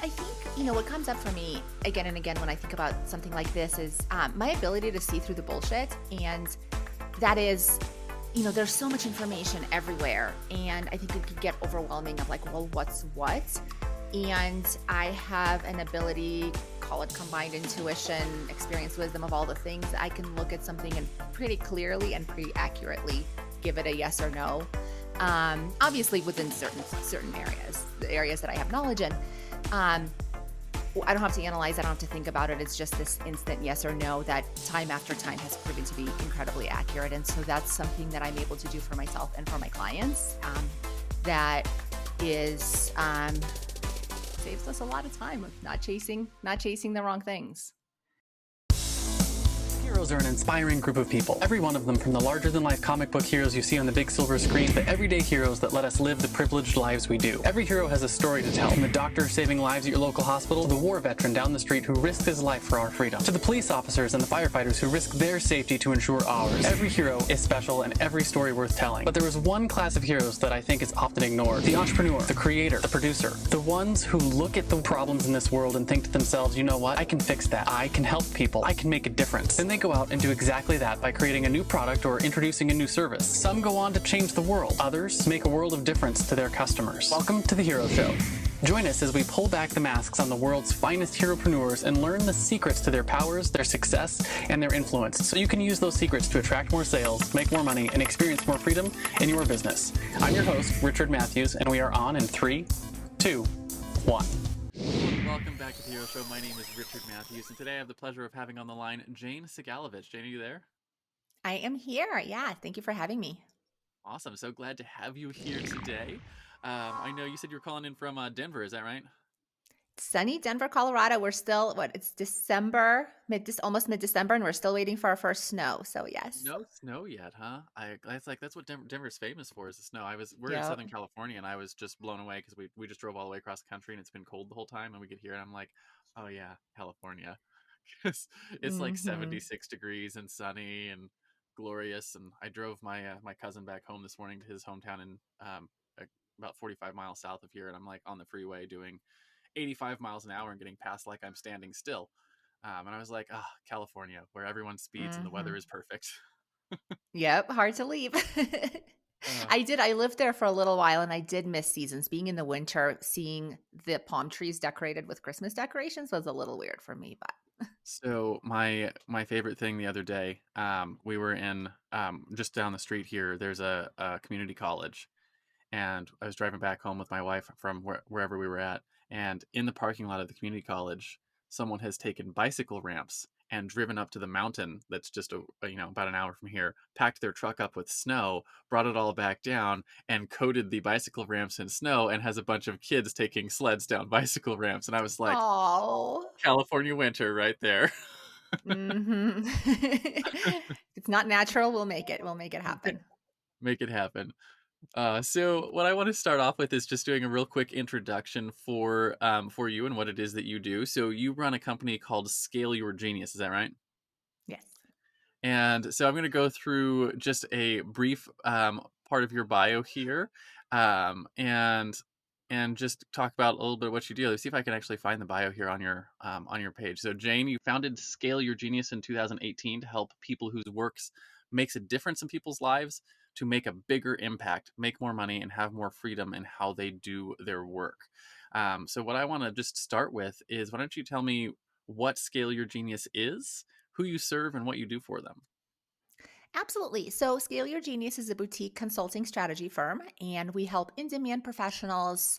I think, what comes up for me again and again when I think about something like this is my ability to see through the bullshit. And that is, there's so much information everywhere. And I think it could get overwhelming of like, well, what's what? And I have an ability, call it combined intuition, experience, wisdom of all the things. I can look at something and pretty clearly and pretty accurately give it a yes or no. Obviously within certain areas, the areas that I have knowledge in. I don't have to analyze, I don't have to think about it. It's just this instant yes or no that time after time has proven to be incredibly accurate. And so that's something that I'm able to do for myself and for my clients. That is saves us a lot of time of not chasing the wrong things. Heroes are an inspiring group of people. Every one of them, from the larger-than-life comic book heroes you see on the big silver screen, to everyday heroes that let us live the privileged lives we do. Every hero has a story to tell, from the doctor saving lives at your local hospital, to the war veteran down the street who risked his life for our freedom, to the police officers and the firefighters who risk their safety to ensure ours. Every hero is special and every story worth telling. But there is one class of heroes that I think is often ignored: the entrepreneur, the creator, the producer. The ones who look at the problems in this world and think to themselves, you know what, I can fix that. I can help people. I can make a difference. Then they go out and do exactly that by creating a new product or introducing a new service. Some go on to change the world. Others make a world of difference to their customers. Welcome to The Hero Show. Join us as we pull back the masks on the world's finest heropreneurs and learn the secrets to their powers, their success, and their influence, so you can use those secrets to attract more sales, make more money, and experience more freedom in your business. I'm your host, Richard Matthews, and we are on in 3, 2, 1. Welcome back to The Hero Show. My name is Richard Matthews, and today I have the pleasure of having on the line Jane Sagalovich. Jane, are you there? I am here. Yeah. Thank you for having me. Awesome. So glad to have you here today. I know you said you were calling in from Denver. Is that right? Sunny Denver, Colorado. We're still, it's December, almost mid-December, and we're still waiting for our first snow. So yes. No snow yet, huh? That's what Denver's famous for, is the snow. We're in Yep. Southern California, and I was just blown away because we just drove all the way across the country, and it's been cold the whole time, and we get here, and I'm like, oh yeah, California. It's like Mm-hmm. 76 degrees and sunny and glorious. And I drove my my cousin back home this morning to his hometown in about 45 miles south of here, and I'm like on the freeway doing 85 miles an hour and getting past like I'm standing still. And I was like, California, where everyone speeds and the Mm-hmm. weather is perfect. Yep. Hard to leave. Uh, I lived there for a little while and I did miss seasons. Being in the winter, seeing the palm trees decorated with Christmas decorations was a little weird for me, but so my favorite thing the other day, we were in just down the street here. There's a community college, and I was driving back home with my wife from wherever we were at, and in the parking lot of the community college, someone has taken bicycle ramps and driven up to the mountain that's just about an hour from here, packed their truck up with snow, brought it all back down, and coated the bicycle ramps in snow, and has a bunch of kids taking sleds down bicycle ramps. And I was like, oh. California winter right there. Mm-hmm. It's not natural. We'll make it. We'll make it happen. Make it happen. So what I want to start off with is just doing a real quick introduction for you and what it is that you do. So you run a company called Scale Your Genius, is that right? Yes. And so I'm going to go through just a brief part of your bio here, and just talk about a little bit of what you do. Let's see if I can actually find the bio here on your page. So Jane, you founded Scale Your Genius in 2018 to help people whose works makes a difference in people's lives to make a bigger impact, make more money, and have more freedom in how they do their work. So what I want to just start with is, why don't you tell me what Scale Your Genius is, who you serve, and what you do for them? Absolutely. So, Scale Your Genius is a boutique consulting strategy firm, and we help in demand professionals,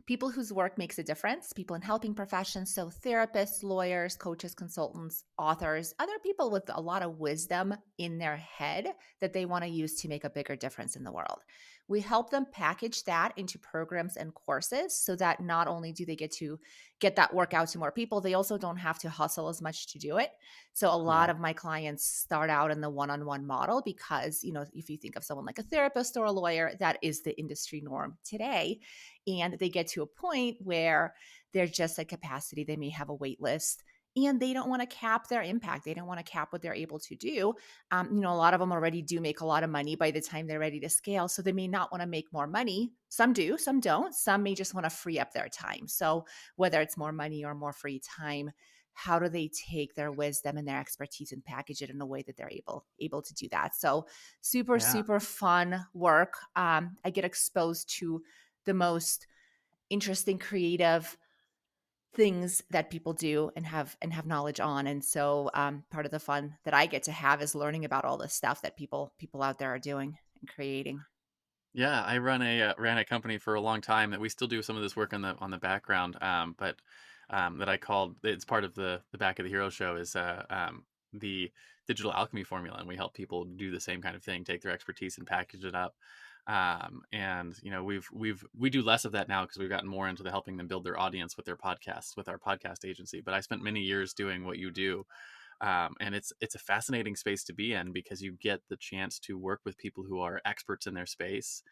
people whose work makes a difference, people in helping professions. So, therapists, lawyers, coaches, consultants, authors, other people with a lot of wisdom in their head that they want to use to make a bigger difference in the world. We help them package that into programs and courses so that not only do they get to get that work out to more people, they also don't have to hustle as much to do it. So a lot Yeah. of my clients start out in the one-on-one model because, if you think of someone like a therapist or a lawyer, that is the industry norm today. And they get to a point where they're just at capacity. They may have a wait list and they don't want to cap their impact. They don't want to cap what they're able to do. A lot of them already do make a lot of money by the time they're ready to scale. So they may not want to make more money. Some do, some don't. Some may just want to free up their time. So whether it's more money or more free time, how do they take their wisdom and their expertise and package it in a way that they're able to do that? So super, Yeah. super fun work. I get exposed to the most interesting, creative things that people do and have knowledge on. And so part of the fun that I get to have is learning about all the stuff that people out there are doing and creating. Yeah, I ran a company for a long time that we still do some of this work on the background, but that I called it's part of the back of the hero show is the digital alchemy formula, and we help people do the same kind of thing, take their expertise and package it up. And we do less of that now because we've gotten more into the helping them build their audience with their podcasts with our podcast agency. But I spent many years doing what you do, and it's a fascinating space to be in because you get the chance to work with people who are experts in their space,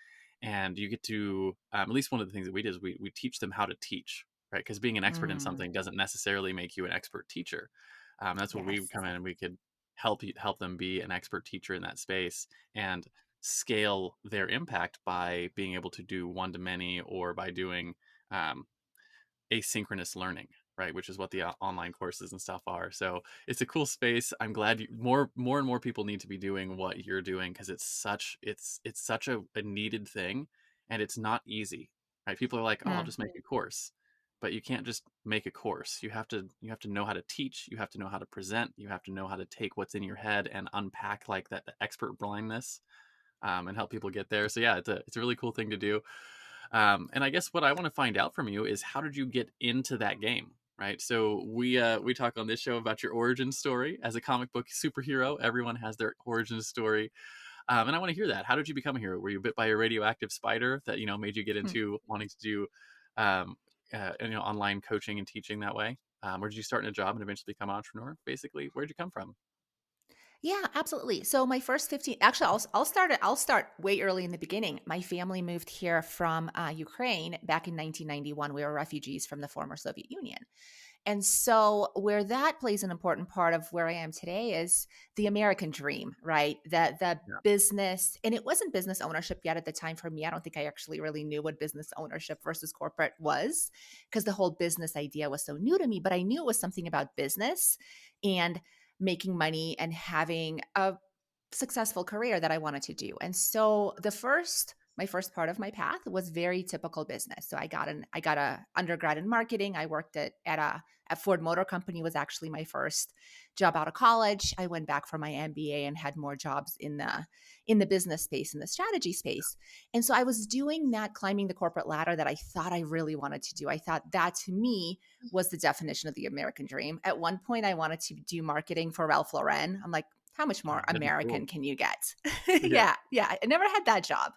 and you get to at least one of the things that we did is we teach them how to teach, right? Because being an expert in Mm, something doesn't necessarily make you an expert teacher. That's where we yes. come in and we could help them be an expert teacher in that space and scale their impact by being able to do one to many or by doing um, asynchronous learning, right? Which is what the online courses and stuff are. So it's a cool space. I'm glad more and more people need to be doing what you're doing because it's such a needed thing, and it's not easy, right? People are like, oh, I'll Mm, just make a course, but you can't just make a course. You have to know how to teach. You have to know how to present. You have to know how to take what's in your head and unpack like that expert blindness, and help people get there. So yeah, it's a really cool thing to do. And I guess what I want to find out from you is how did you get into that game, right? So we talk on this show about your origin story as a comic book superhero. Everyone has their origin story, and I want to hear that. How did you become a hero? Were you bit by a radioactive spider that made you get mm. into wanting to do um, online coaching and teaching that way? Or did you start in a job and eventually become an entrepreneur? Basically, where'd you come from? Yeah, absolutely. So my first 15, actually, I'll start way early in the beginning. My family moved here from Ukraine back in 1991. We were refugees from the former Soviet Union. And so, where that plays an important part of where I am today is the American dream, right? The Yeah, business, and it wasn't business ownership yet at the time for me. I don't think I actually really knew what business ownership versus corporate was because the whole business idea was so new to me. But I knew it was something about business and making money and having a successful career that I wanted to do. And so my first part of my path was very typical business. So I got a undergrad in marketing. I worked at Ford Motor Company was actually my first job out of college. I went back for my MBA and had more jobs in the business space, in the strategy space. And so I was doing that, climbing the corporate ladder that I thought I really wanted to do. I thought that to me was the definition of the American dream. At one point I wanted to do marketing for Ralph Lauren. I'm like, how much more oh, that'd be American cool. can you get? Yeah. Yeah, yeah. I never had that job,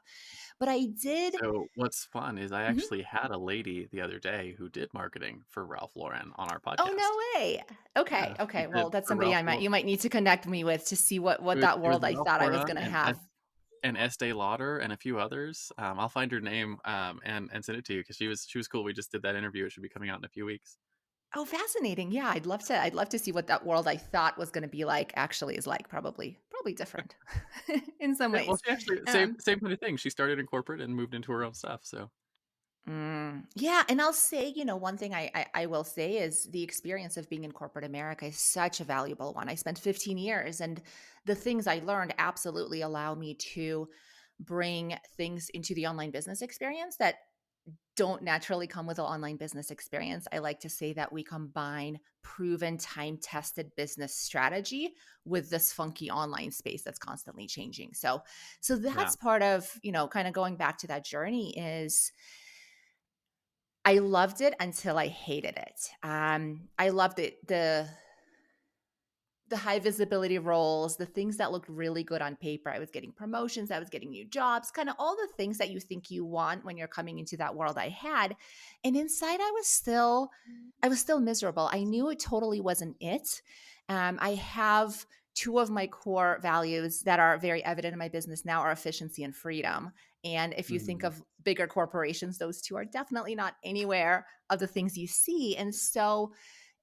but I did. So what's fun is I Mhm. actually had a lady the other day who did marketing for Ralph Lauren on our Oh, podcast. no way. Okay, Yeah, she okay. did Well, that's for somebody Ralph I might Lauren. you might need to connect me with to see what It that was world I Ralph thought I was Lauren gonna and have. Estee Lauder and a few others. I'll find her name and send it to you because she was cool. We just did that interview. It should be coming out in a few weeks. Oh, fascinating. Yeah, I'd love to see what that world I thought was gonna be like actually is like, probably different in some Yeah, well, ways. she actually same Um same kind of thing. She started in corporate and moved into her own stuff. So Yeah, and I'll say, one thing I will say is the experience of being in corporate America is such a valuable one. I spent 15 years, and the things I learned absolutely allow me to bring things into the online business experience that don't naturally come with an online business experience. I like to say that we combine proven, time-tested business strategy with this funky online space that's constantly changing. So yeah, that's part of, kind of going back to that journey is I loved it until I hated it. I loved it the high visibility roles, the things that looked really good on paper. I was getting promotions, I was getting new jobs, kind of all the things that you think you want when you're coming into that world I had. And inside I was still miserable. I knew it totally wasn't it. I have two of my core values that are very evident in my business now are efficiency and freedom. And if you think mhm, of bigger corporations, those two are definitely not anywhere of the things you see. And so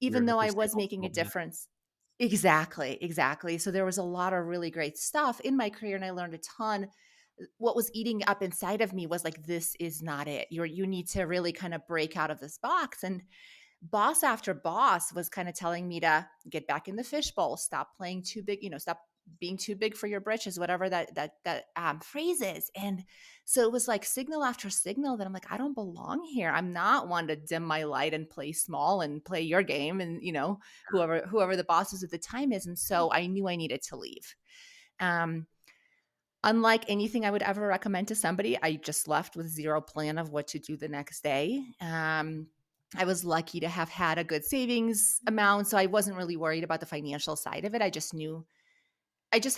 even You're though I you're was stable making a now. difference. Exactly, exactly. So there was a lot of really great stuff in my career and I learned a ton. What was eating up inside of me was like, this is not it. You need to really kind of break out of this box. And boss after boss was kind of telling me to get back in the fishbowl, stop playing too big, stop being too big for your britches, whatever that phrase is. And so it was like signal after signal that I'm like, I don't belong here. I'm not one to dim my light and play small and play your game, and whoever the boss is at the time is. And so I knew I needed to leave. Um, Unlike anything I would ever recommend to somebody, I just left with zero plan of what to do the next day. I was lucky to have had a good savings amount, so I wasn't really worried about the financial side of it. I just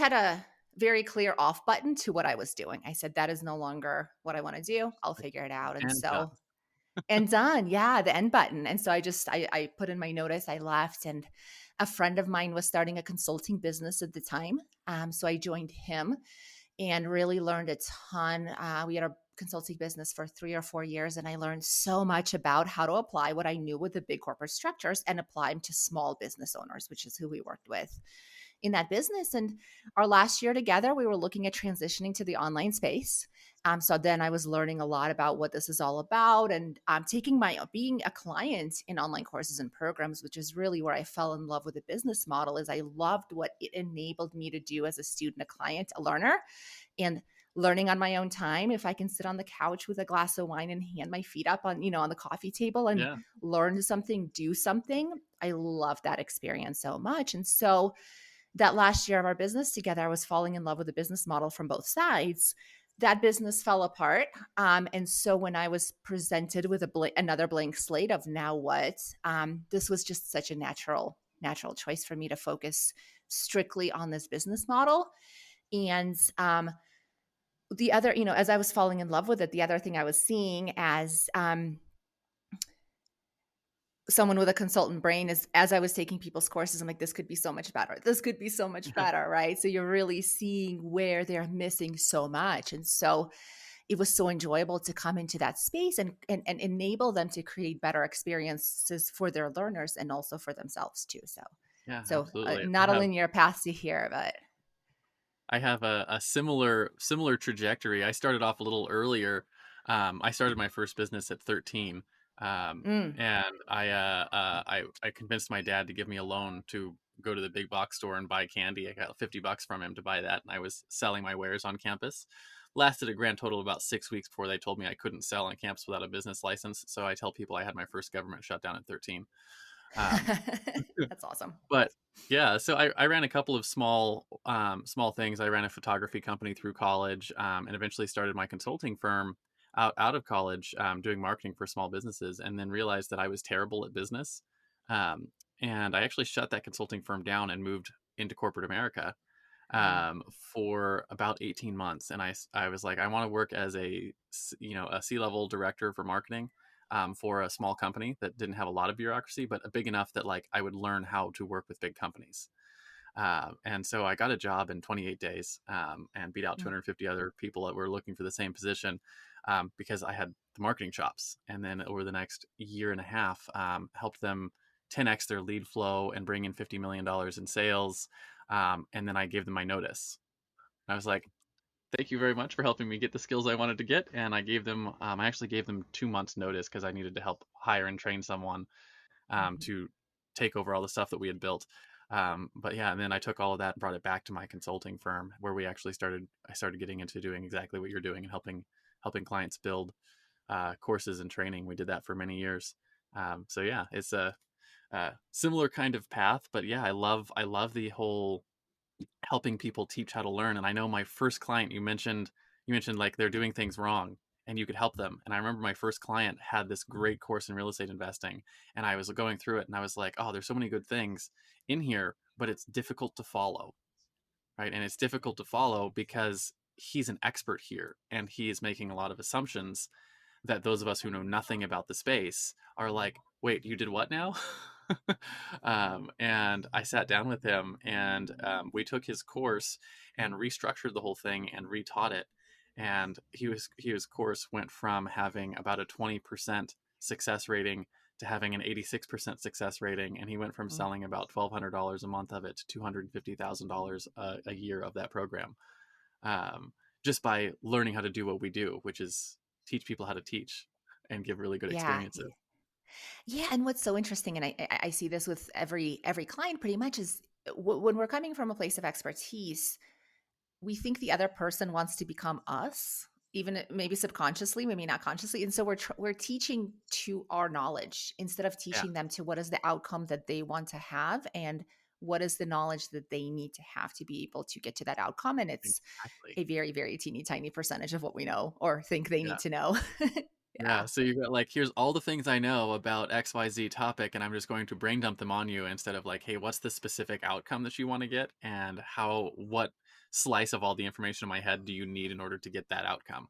had a very clear off button to what I was doing. I said, that is no longer what I want to do. I'll figure it out. And And done. so, and done. Yeah, the end button. And so I put in my notice, I left, and a friend of mine was starting a consulting business at the time. So I joined him and really learned a ton. We had a consulting business for 3 or 4 years, and I learned so much about how to apply what I knew with the big corporate structures and apply them to small business owners, which is who we worked with in that business. And our last year together, we were looking at transitioning to the online space. So then I was learning a lot about what this is all about, and taking my being a client in online courses and programs, which is really where I fell in love with the business model. Is I loved what it enabled me to do as a student, a client, a learner, and learning on my own time. If I can sit on the couch with a glass of wine and hand my feet up on the coffee table and Yeah. learn something, do something, I love that experience so much. And so that last year of our business together, I was falling in love with the business model from both sides. That business fell apart. And so when I was presented with another blank slate of now what, this was just such a natural choice for me to focus strictly on this business model. And the other, as I was falling in love with it, the other thing I was seeing as someone with a consultant brain is, as I was taking people's courses, I'm like, this could be so much better. This could be so much better, right? So you're really seeing where they're missing so much. And so it was so enjoyable to come into that space and enable them to create better experiences for their learners and also for themselves too. So, Yeah, so absolutely. not a linear path to here, but I have a similar trajectory. I started off a little earlier. I started my first business at 13, mm. and I convinced my dad to give me a loan to go to the big box store and buy candy. I got $50 from him to buy that, and I was selling my wares on campus. Lasted a grand total of about 6 weeks before they told me I couldn't sell on campus without a business license. So I tell people I had my first government shutdown at 13. Um, That's awesome. but yeah, so I ran a couple of small things. I ran a photography company through college, and eventually started my consulting firm out of college, doing marketing for small businesses, and then realized that I was terrible at business. Um, and I actually shut that consulting firm down and moved into corporate America, Mm, for about 18 months. And I was like, I want to work as a C-level director for marketing, for a small company that didn't have a lot of bureaucracy, but big enough that like I would learn how to work with big companies. And so I got a job in 28 days, and beat out mm, 250 other people that were looking for the same position, because I had the marketing chops. And then over the next year and a half, helped them 10x their lead flow and bring in $50 million in sales. And then I gave them my notice. I was like, thank you very much for helping me get the skills I wanted to get. And I actually gave them 2 months notice because I needed to help hire and train someone, mhm, to take over all the stuff that we had built. But yeah, and then I took all of that and brought it back to my consulting firm, where I started getting into doing exactly what you're doing and helping clients build courses and training. We did that for many years. So yeah, it's a similar kind of path, but yeah, I love the whole helping people teach how to learn. And I know my first client, you mentioned like they're doing things wrong and you could help them. And I remember my first client had this great course in real estate investing, and I was going through it and I was like, oh, there's so many good things in here, but it's difficult to follow, right? And it's difficult to follow because he's an expert here and he is making a lot of assumptions that those of us who know nothing about the space are like, wait, you did what now? And I sat down with him, and we took his course and restructured the whole thing and retaught it. And his course went from having about a 20% success rating to having an 86% success rating, and he went from Mm. selling about $1,200 a month of it to $250,000 a year of that program, um, just by learning how to do what we do, which is teach people how to teach and give really good Yeah. experiences. Yeah, and what's so interesting, and I see this with every client pretty much, is when we're coming from a place of expertise, we think the other person wants to become us, even maybe subconsciously, maybe not consciously, and so we're teaching to our knowledge instead of Yeah, teaching them to what is the outcome that they want to have and what is the knowledge that they need to have to be able to get to that outcome. And it's exactly. a very, very teeny tiny percentage of what we know or think they Yeah. need to know. Yeah. Yeah, so you got like, here's all the things I know about XYZ topic, and I'm just going to brain dump them on you instead of like, hey, what's the specific outcome that you want to get, and what slice of all the information in my head do you need in order to get that outcome?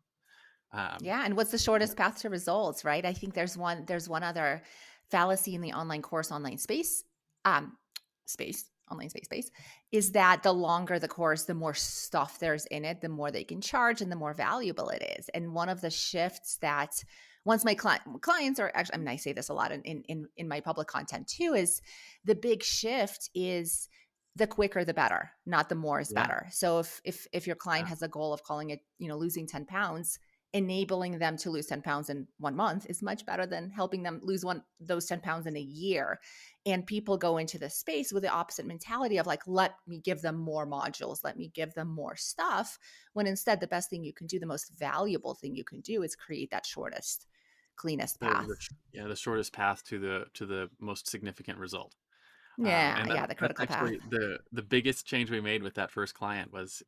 Um, Yeah, and what's the yeah, shortest path to results, right? I think there's one other fallacy in the online course, online space, um, online space, is that the longer the course, the more stuff there's in it, the more they can charge and the more valuable it is. And one of the shifts that once my clients are actually, I mean, I say this a lot in my public content too, is the big shift is the quicker the better, not the more is yeah, better. So if your client yeah, has a goal of calling it, losing 10 pounds, enabling them to lose 10 pounds in 1 month is much better than helping them lose those 10 pounds in a year. And people go into the space with the opposite mentality of like, let me give them more modules, let me give them more stuff, when instead the best thing you can do, the most valuable thing you can do, is create that shortest, cleanest path. yeah, the shortest path to the most significant result. Yeah, And yeah, the that's critical path. actually the biggest change we made with that first client. Was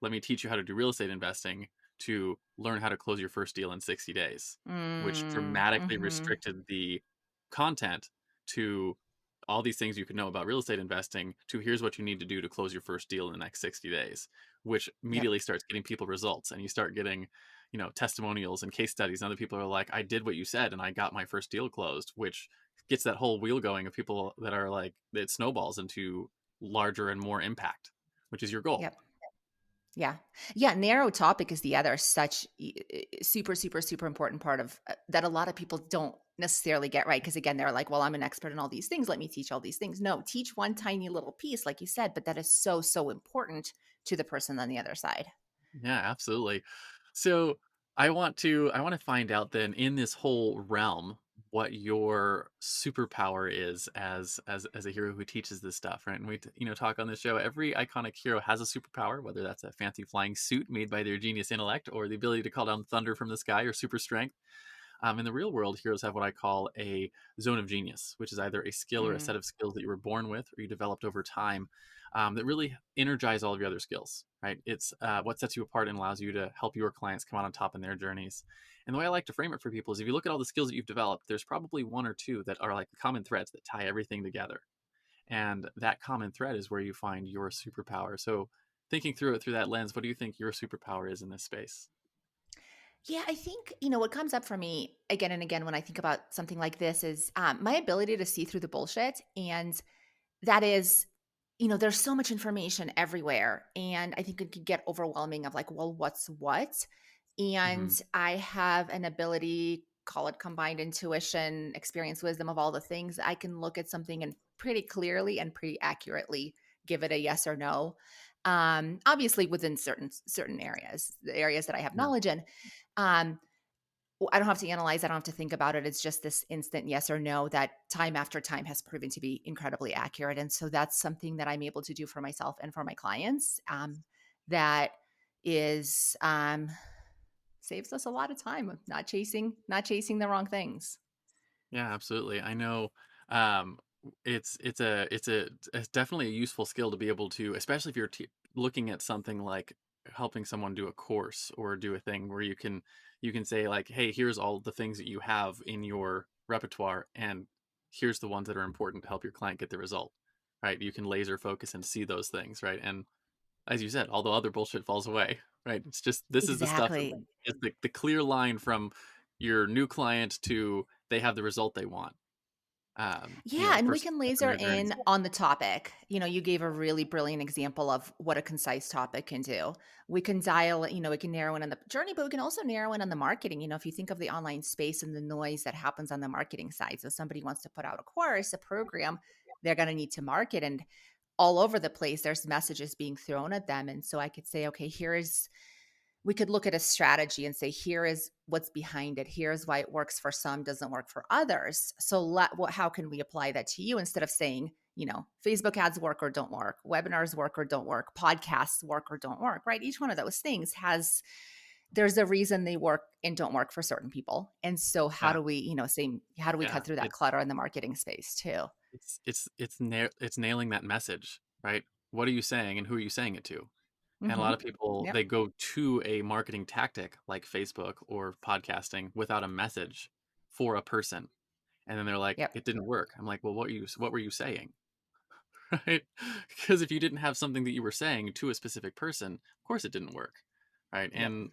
let me teach you how to do real estate investing to learn how to close your first deal in 60 days, which dramatically Mm-hmm. restricted the content to all these things you can know about real estate investing to here's what you need to do to close your first deal in the next 60 days, which Yep. immediately starts getting people results, and you start getting, testimonials and case studies, and other people are like, I did what you said and I got my first deal closed, which gets that whole wheel going of people that are like, it snowballs into larger and more impact, which is your goal. Yep. Yeah. Yeah, narrow topic is the other such super, super, super important part of that a lot of people don't necessarily get right. Because again, they're like, well, I'm an expert in all these things. Let me teach all these things. No, teach one tiny little piece, like you said, but that is so, so important to the person on the other side. Yeah, absolutely. So I want to find out then, in this whole realm, what your superpower is as a hero who teaches this stuff, right? And talk on this show. Every iconic hero has a superpower, whether that's a fancy flying suit made by their genius intellect, or the ability to call down thunder from the sky, or super strength. In the real world, heroes have what I call a zone of genius, which is either a skill or a Mm, set of skills that you were born with or you developed over time, that really energize all of your other skills, right? It's what sets you apart and allows you to help your clients come out on top in their journeys. And the way I like to frame it for people is, if you look at all the skills that you've developed, there's probably one or two that are like common threads that tie everything together. And that common thread is where you find your superpower. So, thinking through it through that lens, what do you think your superpower is in this space? yeah, I think, what comes up for me again and again when I think about something like this is my ability to see through the bullshit. And that is, there's so much information everywhere. And I think it can get overwhelming of like, well, what's what? And Hmm. I have an ability, call it combined intuition, experience, wisdom, of all the things. I can look at something and pretty clearly and pretty accurately give it a yes or no. Obviously within certain areas, the areas that I have Yeah. knowledge in. Um, I don't have to analyze, I don't have to think about it. It's just this instant yes or no that time after time has proven to be incredibly accurate. And so that's something that I'm able to do for myself and for my clients. That is saves us a lot of time of not chasing the wrong things. Yeah, absolutely. I know, um, it's definitely a useful skill to be able to, especially if you're looking at something like helping someone do a course or do a thing where you can say like, hey, here's all the things that you have in your repertoire, and here's the ones that are important to help your client get the result. Right? You can laser focus and see those things, right? And as you said, all the other bullshit falls away, right? It's just, this is the stuff that Exactly. is the clear line from your new client to they have the result they want. Yeah, and for we can something laser they're very in on the topic. You gave a really brilliant example of what a concise topic can do. We can dial, we can narrow in on the journey, but we can also narrow in on the marketing. If you think of the online space and the noise that happens on the marketing side. So somebody wants to put out a course, a program, they're going to need to market, and all over the place there's messages being thrown at them. And so I could say, okay, we could look at a strategy and say, here is what's behind it. Here's why it works for some, doesn't work for others. So how can we apply that to you, instead of saying, Facebook ads work or don't work, webinars work or don't work, podcasts work or don't work, right? Each one of those things there's a reason they work and don't work for certain people. And so how yeah, do we, how do we yeah. cut through that clutter in the marketing space too? It's nailing that message, right? What are you saying, and who are you saying it to? And a lot Mm-hmm. of people, Yep. they go to a marketing tactic like Facebook or podcasting without a message for a person, and then they're like, Yep. it didn't work. I'm like, well, what were you saying? Right? Because if you didn't have something that you were saying to a specific person, of course it didn't work. Right. Yep. And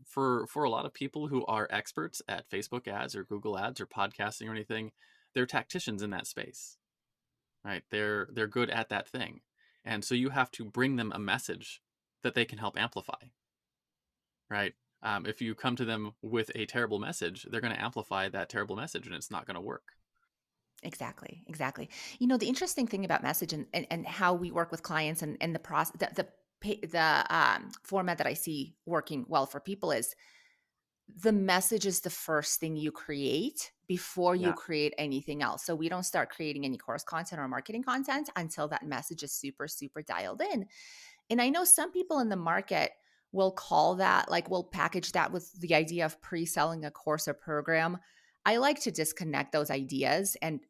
for a lot of people who are experts at Facebook ads or Google ads or podcasting or anything, they're tacticians in that space. Right. They're good at that thing. And so you have to bring them a message that they can help amplify. Right. If you come to them with a terrible message, they're going to amplify that terrible message, and it's not going to work. Exactly, exactly. The interesting thing about message and how we work with clients, and the process, the format that I see working well for people is the message is the first thing you create before you Yeah. create anything else. So we don't start creating any course content or marketing content until that message is super, super dialed in. And I know some people in the market will call that, like, will package that with the idea of pre-selling a course or program. I like to disconnect those ideas and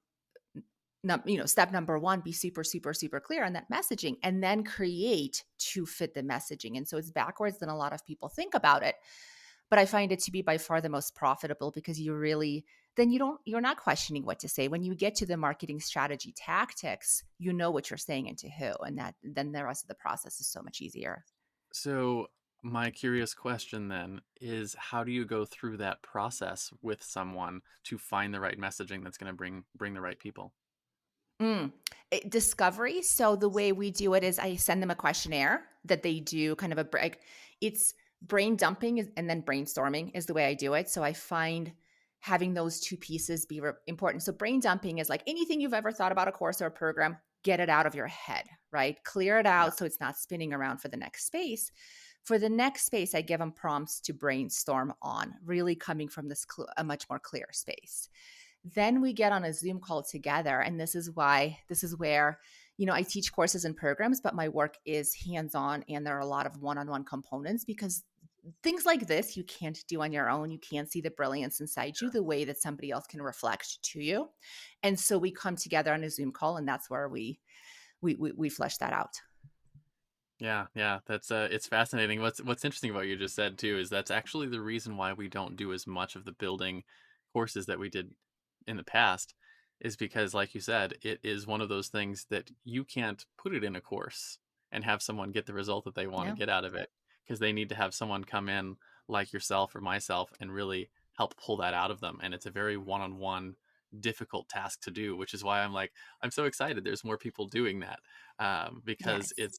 step number one, be super, super, super clear on that messaging, and then create to fit the messaging. And so it's backwards than a lot of people think about it. But I find it to be by far the most profitable, because then you're not questioning what to say. When you get to the marketing strategy tactics, you know what you're saying and to who, and then the rest of the process is so much easier. So my curious question then is, how do you go through that process with someone to find the right messaging that's going to bring the right people? Mm. Discovery. So the way we do it is I send them a questionnaire that they do, kind of it's brain dumping and then brainstorming is the way I do it. So I find having those two pieces be important. So brain dumping is like anything you've ever thought about a course or a program, get it out of your head, right? Clear it Yeah. out so it's not spinning around for the next space. For the next space, I give them prompts to brainstorm on, really coming from a much more clear space. Then we get on a Zoom call together. And this is where, I teach courses and programs, but my work is hands on. And there are a lot of one on one components, because things like this you can't do on your own. You can't see the brilliance inside you the way that somebody else can reflect to you. And so we come together on a Zoom call, and that's where we flesh that out. Yeah, yeah, that's it's fascinating. What's interesting about what you just said too is that's actually the reason why we don't do as much of the building courses that we did in the past, is because, like you said, it is one of those things that you can't put it in a course and have someone get the result that they want to Yeah. get out of it, because they need to have someone come in like yourself or myself and really help pull that out of them, and it's a very one-on-one difficult task to do, which is why I'm so excited there's more people doing that, because Yes.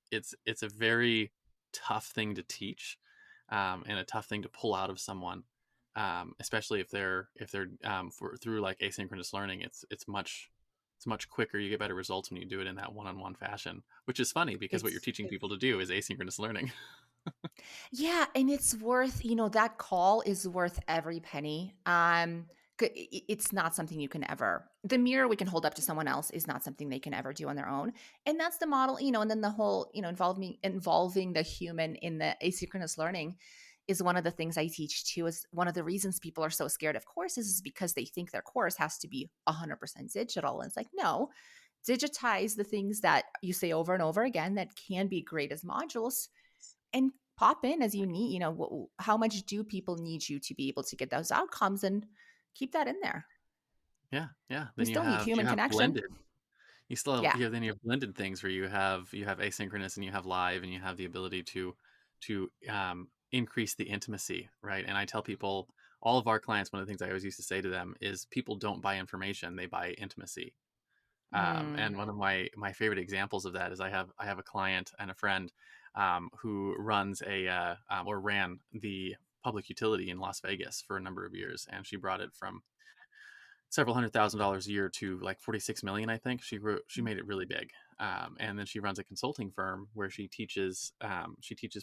it's a very tough thing to teach, and a tough thing to pull out of someone, especially through like asynchronous learning. It's much quicker. You get better results when you do it in that one-on-one fashion, which is funny because what you're It's teaching people to do is asynchronous learning. Yeah, and it's worth, that call is worth every penny. It's not something you can ever. The mirror we can hold up to someone else is not something they can ever do on their own. And that's the model, and then the whole, involving the human in the asynchronous learning is one of the things I teach too. Is one of the reasons people are so scared of courses is because they think their course has to be 100% digital. And it's like, no, digitize the things that you say over and over again that can be great as modules, and pop in as you need. How much do people need you to be able to get those outcomes, and keep that in there. Yeah, yeah. We Then you still need have you human have connection. blended. You still have Yeah. you have then you have blended things where you have asynchronous and you have live, and you have the ability to increase the intimacy, right? And I tell people all of our clients, one of the things I always used to say to them is people don't buy information, they buy intimacy. Mm. And one of my favorite examples of that is I have a client and a friend who runs or ran the public utility in Las Vegas for a number of years, and she brought it from several $100,000 a year to like 46 million, I think. She made it really big. And then she runs a consulting firm where she teaches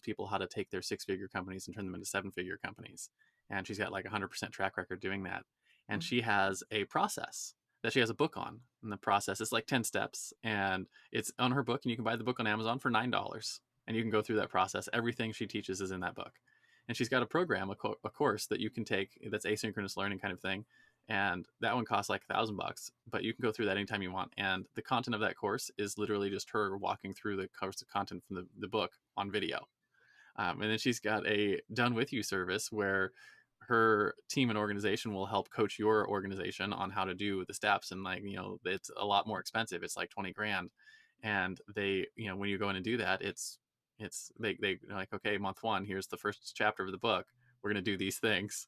people how to take their 6-figure companies and turn them into 7-figure companies. And she's got like a 100% track record doing that. And Mm. she has a process that she has a book on. And the process is like 10 steps, and it's on her book, and you can buy the book on Amazon for $9. And you can go through that process. Everything she teaches is in that book. And she's got a program, a course that you can take that's asynchronous learning kind of thing, and that one costs like $1,000, but you can go through that anytime you want. And the content of that course is literally just her walking through the course of content from the book on video. And then she's got a done with you service where her team and organization will help coach your organization on how to do the steps. And like, it's a lot more expensive. It's like 20 grand. And they, when you go in and do that, they're like, okay, month one, here's the first chapter of the book. We're going to do these things.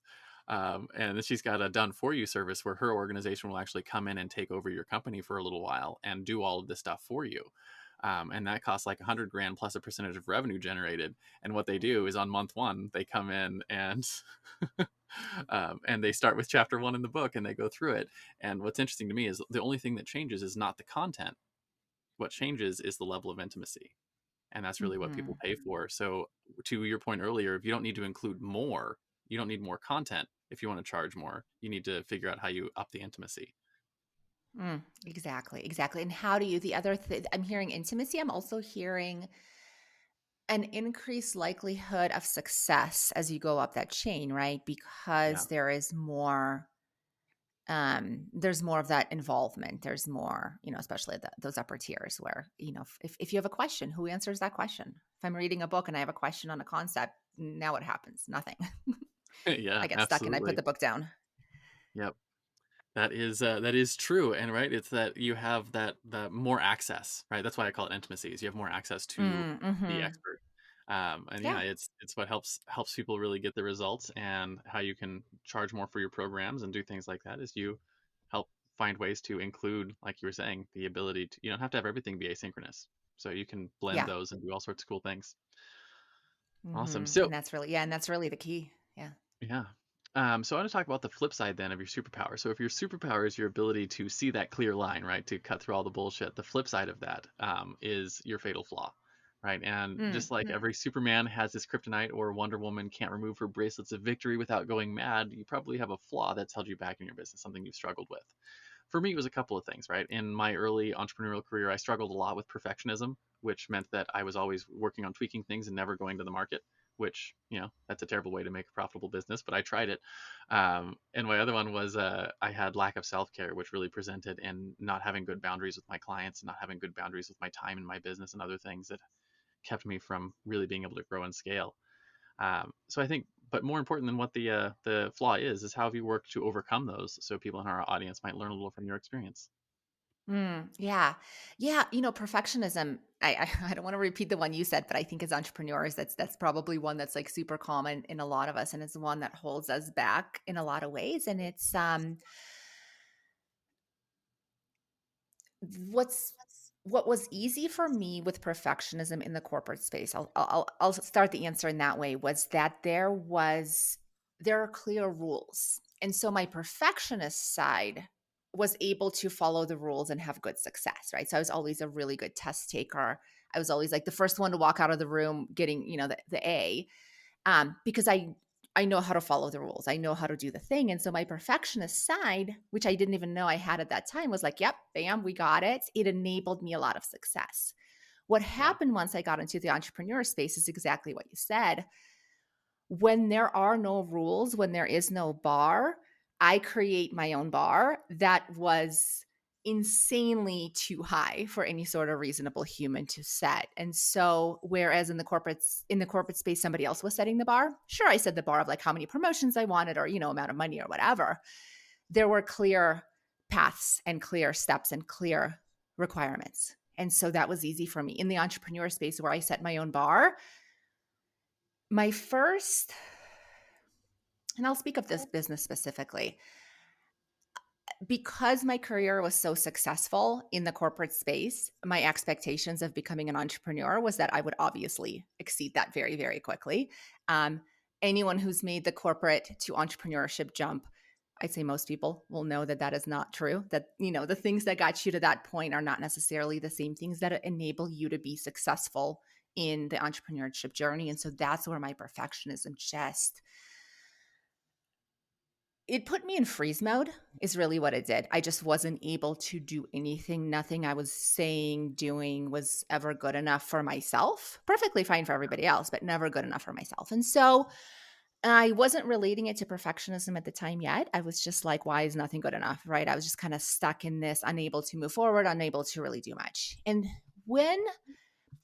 And then she's got a done for you service where her organization will actually come in and take over your company for a little while and do all of this stuff for you. And that costs like 100 grand plus a percentage of revenue generated. And what they do is on month one, they come in and and they start with chapter 1 in the book and they go through it. And what's interesting to me is the only thing that changes is not the content. What changes is the level of intimacy. And that's really what Mhm. people pay for. So to your point earlier, if you don't need to include more, you don't need more content. If you want to charge more, you need to figure out how you up the intimacy. Mm. Exactly, exactly. And how do you the other I'm hearing intimacy, I'm also hearing an increased likelihood of success as you go up that chain, right? Yeah. Because there's more of that involvement. There's more, especially those upper tiers where, if you have a question, who answers that question? If I'm reading a book and I have a question on a concept, now what happens? Nothing. Yeah, I get stuck and I put absolutely. the book down. Yep. That is true, and right, it's that you have the more access, right? That's why I call it intimacies. You have more access to the Mm-hmm. expert, and yeah, Yeah. it's what helps people really get the results, and how you can charge more for your programs and do things like that is you help find ways to include, like you were saying, the ability to, you don't have to have everything be asynchronous, so you can blend Yeah. those and do all sorts of cool things. Awesome. Mm-hmm. So And that's really the key. Yeah. yeah. So I want to talk about the flip side then of your superpower. So if your superpower is your ability to see that clear line, right, to cut through all the bullshit, the flip side of that is your fatal flaw, right? And just like Mm-hmm. every Superman has his kryptonite, or Wonder Woman can't remove her bracelets of victory without going mad, you probably have a flaw that's held you back in your business, something you've struggled with. For me, it was a couple of things, right? In my early entrepreneurial career, I struggled a lot with perfectionism, which meant that I was always working on tweaking things and never going to the market, which, that's a terrible way to make a profitable business, but I tried it. And my other one was I had lack of self care, which really presented in not having good boundaries with my clients, and not having good boundaries with my time and my business and other things that kept me from really being able to grow and scale. So I think, but more important than what the flaw is how have you worked to overcome those, so people in our audience might learn a little from your experience. Yeah. Yeah. Perfectionism. I don't want to repeat the one you said, but I think as entrepreneurs, that's probably one that's like super common in a lot of us. And it's one that holds us back in a lot of ways. And it's what's what was easy for me with perfectionism in the corporate space. I'll start the answer in that way, was that there are clear rules. And so my perfectionist side was able to follow the rules and have good success, right? So I was always a really good test taker. I was always like the first one to walk out of the room getting, the A, because I know how to follow the rules. I know how to do the thing. And so my perfectionist side, which I didn't even know I had at that time, was like, yep, bam, we got it. It enabled me a lot of success. What Yeah. happened once I got into the entrepreneur space is exactly what you said. When there are no rules, when there is no bar, I create my own bar that was insanely too high for any sort of reasonable human to set. And so whereas in the corporate space somebody else was setting the bar, sure, I set the bar of like how many promotions I wanted, or amount of money or whatever. There were clear paths and clear steps and clear requirements. And so that was easy for me. In the entrepreneur space where I set my own bar, my first and I'll speak of this business specifically, because my career was so successful in the corporate space, my expectations of becoming an entrepreneur was that I would obviously exceed that very, very quickly. Um, Anyone who's made the corporate to entrepreneurship jump, I'd say most people will know that that is not true. That, the things that got you to that point are not necessarily the same things that enable you to be successful in the entrepreneurship journey. And so that's where my perfectionism just it put me in freeze mode is really what it did. I just wasn't able to do anything. Nothing I was saying, doing was ever good enough for myself. Perfectly fine for everybody else, but never good enough for myself. And so I wasn't relating it to perfectionism at the time yet. I was just like, why is nothing good enough? Right. I was just kind of stuck in this, unable to move forward, unable to really do much. And when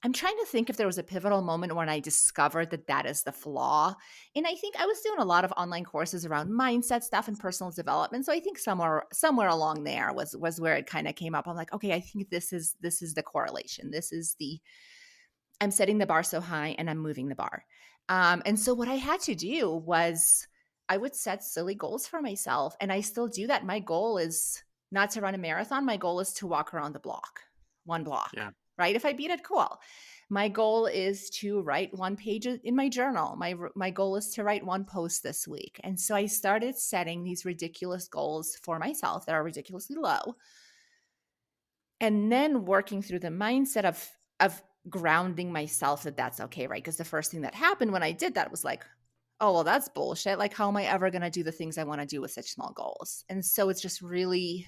I'm trying to think if there was a pivotal moment when I discovered that that is the flaw. And I think I was doing a lot of online courses around mindset stuff and personal development. So I think somewhere along there was where it kind of came up. I'm like, okay, I think this is the correlation. This is the I'm setting the bar so high and I'm moving the bar. And so what I had to do was I would set silly goals for myself, and I still do that. My goal is not to run a marathon. My goal is to walk around the block, one block, Yeah. right? If I beat it, cool. My goal is to write one page in my journal. My goal is to write one post this week. And so I started setting these ridiculous goals for myself that are ridiculously low, and then working through the mindset of grounding myself that that's okay, right? Because the first thing that happened when I did that was like, oh, well, that's bullshit. Like, how am I ever going to do the things I want to do with such small goals? And so it's just really